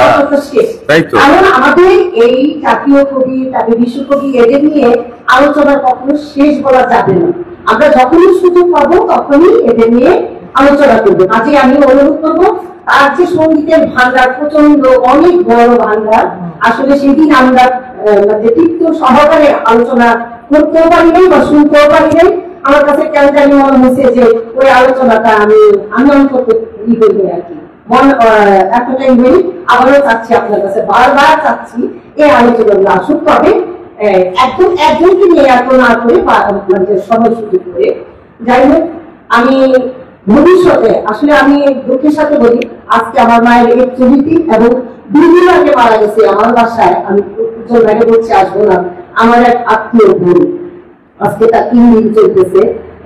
আপাতত শেষ। কারণ আমাদের এই জাতীয় কবি, তারপরে বিশ্বকবি, এদের নিয়ে আলোচনা কখনো শেষ বলা যাবে না। আমরা যখনই সুযোগ পাবো তখনই এদের নিয়ে আলোচনা করবো। কাজে আমি অনুরোধ করবো, তার যে সঙ্গীতের ভান্ডার প্রচন্ড, অনেক বড় ভান্ডার, আসলে সেদিন আমরা তৃপ্ত সহকারে আলোচনা করতেও পারি নাই বা শুনতেও পারি নাই। আমার কাছে কেন জানি মনে হয়েছে যে ওই আলোচনাটা আমি করতে ই করবো আর কি, এতটাই হই। আবারও চাচ্ছি আপনার কাছে, বারবার চাচ্ছি এই আলোচনাগুলো আসুক, তবে একদম একজনকে নিয়ে এত না করে সবাই সুযোগ করে। যাই হোক, আমি ভবিষ্যতে আসলে আমি দুঃখের সাথে বলি, আজকে আমার মায়ের এই ছবিটি এবং 2 দিন আগে মারা গেছে আমার বাসায়, আমি বাইরে বলছি আসবো না, আমার এক আত্মীয় বোন, আজকে তার 3 দিন চলতেছে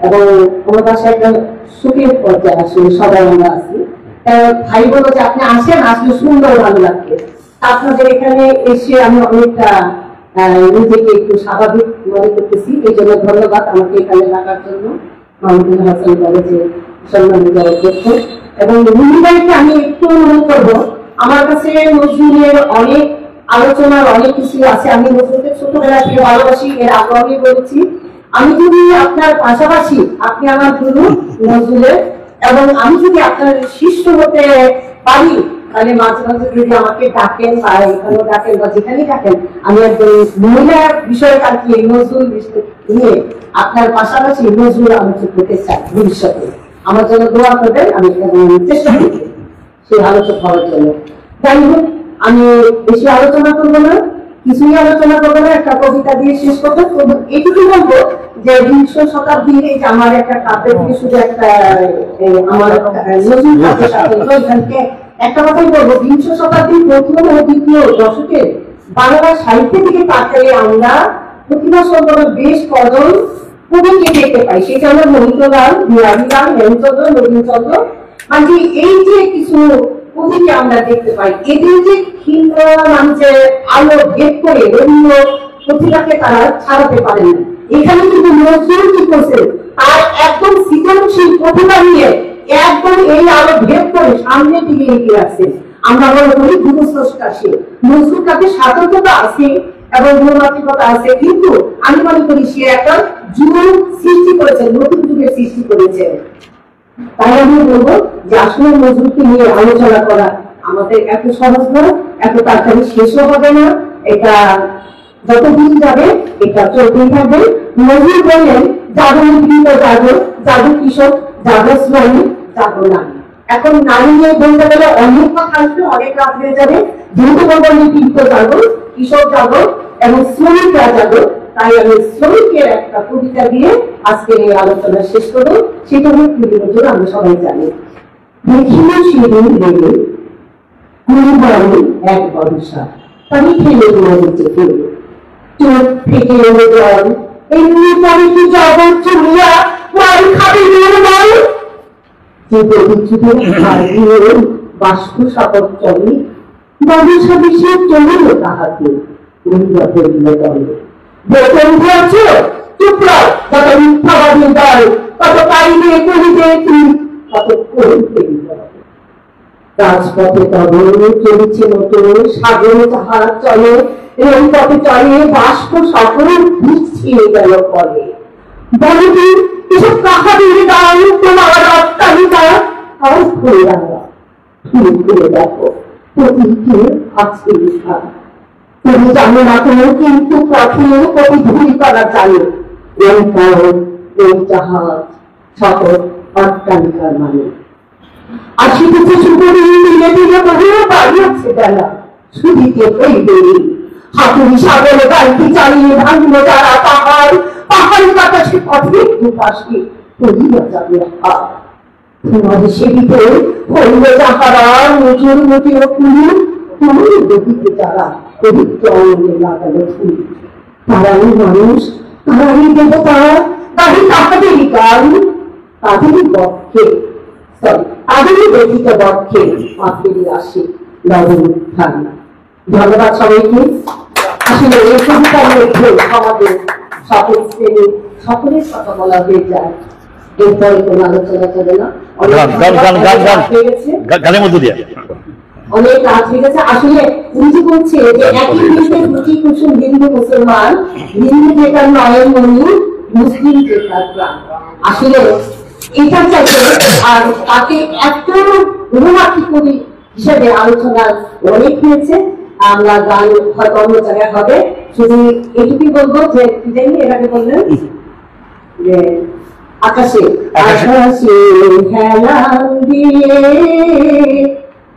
এবং আমার বাসায় একটা সুখের পর্যায়ে আসলে সবাই আমরা আছি। ভাই বলো যে আপনি আসেন, আসলে সুন্দর ভালো লাগবে। আপনাদের এখানে এসে আমি অনেকটা নিজেকে একটু স্বাভাবিক মনে করতেছি, এই জন্য ধন্যবাদ আমাকে এখানে রাখার জন্য। মাহমুদুল হাসান কলেজে সম্মান দেওয়ার জন্য। এবং রুমিবাইকে আমি একটু অনুরোধ করবো, আমার কাছে নজরুলের অনেক আলোচনার অনেক কিছু আছে, আমি নজরুলকে ছোটবেলা থেকে ভালোবাসি, এর আগ্রহে বলেছি। আমি যদি আপনার পাশাপাশি, আপনি আমার গুরু নজরুলের, এবং আমি যদি আপনার শিষ্য হতে পারি, তাহলে মাঝে মাঝে যদি আমাকে ডাকেন বা এখানেও ডাকেন বা যেখানেই ডাকেন, আমি একজন মহিলা বিষয় কাটিয়ে নজরুল নিয়ে আপনার পাশাপাশি নজরুল আলোচনা করতে চাই ভবিষ্যতে। আমার জন্য দোয়া করবেন, আমি চেষ্টা করব সেই আলোচনা হওয়ার জন্য। যাই হোক, আমি বেশি আলোচনা করবো না, কিছুই আলোচনা করবো না, একটা কবিতা দিয়ে শেষ করবো। তবু এইটুকু বলবো যে 20 শতাব্দীর এই যে আমার একটা কাব্যের থেকে শুধু একটা আমার নজরুল কাব্যের সাথে এখানকে একটা কথাই বলবো, 20 শতাব্দীর প্রথম ও দ্বিতীয় দশকের বাংলা সাহিত্য থেকে তাকালে আমরা প্রতিভা সম্পন্ন বেশ কজন কবিকে দেখতে পাই। সেটা হলো মহিতলাল, বিহারীলাল, হেমচন্দ্র, নবীনচন্দ্র, মানে এই যে কিছু কবিকে আমরা দেখতে পাই, এদের যে ক্ষীণ মানুষের আলো ভেদ করে রবীন্দ্র প্রতিভাকে তারা ছাড়াতে পারেন না। এখানে কিন্তু নজরুল কি করছেন, তার একদম সৃজনশীল প্রতিভা নিয়ে একদম এই আলো ভেদ করে সামনের দিকে এগিয়ে আসছে। আমরা মনে করি যুগস্রষ্টা সে, নজরুল কাছে স্বাতন্ত্রতা আছে এবং মৌমাত্রিকতা আছে, কিন্তু আমি মনে করি সে একটা যুগ সৃষ্টি করেছেন, নতুন যুগের সৃষ্টি করেছেন। তাই আমি বলবো যে আসলে নজরুলকে নিয়ে আলোচনা করা আমাদের এত সহজ নয়, এত তাড়াতাড়ি শেষও হবে না, এটা যতদিন যাবে এটা চলতেই থাকবে। নজরুল বললেন, জাগো নিপীড়িত জাগো, জাগো কৃষক, জাগো শ্রমিক, জাগো নারী। এখন নারী নিয়ে বলতে গেলে অনেক কথা আসবে, অনেক রাত হয়ে যাবে, যেহেতু বলবো নিপীড়িত জাগো, কৃষক জাগো এবং শ্রমিকরা জাগো, তাই আমি শ্রমিকের একটা কবিতা দিয়ে আজকে এই আলোচনা শেষ করবো। সেটা হলো নজরুল, আমরা সবাই জানি। দেখিল সেদিন রেলে কুড়ি এক বর্ষা, তাই ফেলে মরেছে ফুল, চোখ থেকে এলো জল, এমনি পরে কি জগৎ চুলিয়া মাল খাবে বল, যে প্রতিচ্ছুদের হারিয়ে বাষ্প শপথ চলে, বর্ষা বিষয়ে চলিল তাহাকে দলে। বেতন দিয়েছ চুপ কর, কত মিথ্যাবাদী দল, কত কাইলে করিবে তুই, কত করিবে রাজপথে তবে চলেছে নতুন সাগর জাহাজ চলে, রেল পথে চলে বাষ্প সকল ছিঁড়ে গেল পরে। বলে কি এসব কাহাদের গান, তোমার অট্টালিকা আজ ঘুরে আনা, ঘুরে দেখো প্রতীকে আছে লেখা। তুমি জানো না কোনো, কিন্তু পথে কবি ভুল করা জানো, রেল পথ, রেল জাহাজ, সকল অট্টালিকার মানে। আসিতেছে সুপুরি দিনে দিনে বহু বাড়িয়াছে বেলা, সুদিতে হইবে হাতুড়ি সাগর গাড়িটি চালিয়ে ভাঙল যারা পাহাড়, পাহাড় বাতাসে পথে দুপাশে পড়িয়া যাবে হাত। তোমার সেবিতে হইল যাহারা নজর নদী ও কুলি, তুমি দেখিতে যারা পবিত্র অঙ্গে লাগালো ফুল। তারাই মানুষ, তারাই দেবতা, তাদের তাহাদেরই গান, তাদেরই পক্ষে তাদেরই ব্যতীত পক্ষে মাতৃ আসে লবণ উত্থান। ধন্যবাদ সবাইকে। আসলে এই কবিতার মধ্যে আমাদের সকল শ্রেণী সকলের কথা বলা হয়ে যায়, এরপরে কোনো আলোচনা চলে না, অনেক রাত হয়ে গেছে। আসলে উনি বলছে যে একই দিনে দুটি কুসুম হিন্দু মুসলমান, হিন্দু যেটার নয়নমণি, মুসলিম যেটার প্রাণ। আসলে এটা চাইছে, আর তাকে এত রোমান্টিক কবি হিসেবে আলোচনা অনেক হয়েছে। আমরা গান হয়তো অন্য জায়গায় হবে, শুধু এটুকুই বলবো যে কি জানি এটাকে বললেন যে আকাশে আকাশে হেলান দিয়ে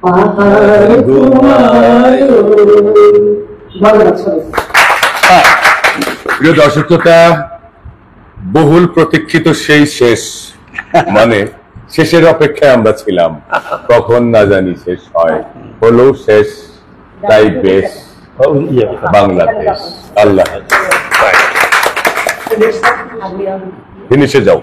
পাহাড় ঘুমায়। ধন্যবাদ সবাই। প্রিয় দর্শক শ্রোতা, বহুল প্রতীক্ষিত সেই শেষ, মানে শেষের অপেক্ষায় আমরা ছিলাম, কখন না জানি শেষ হয়, হলো শেষ, তাই বেশ বাংলাদেশ। আল্লাহ ফিনিশে যাও।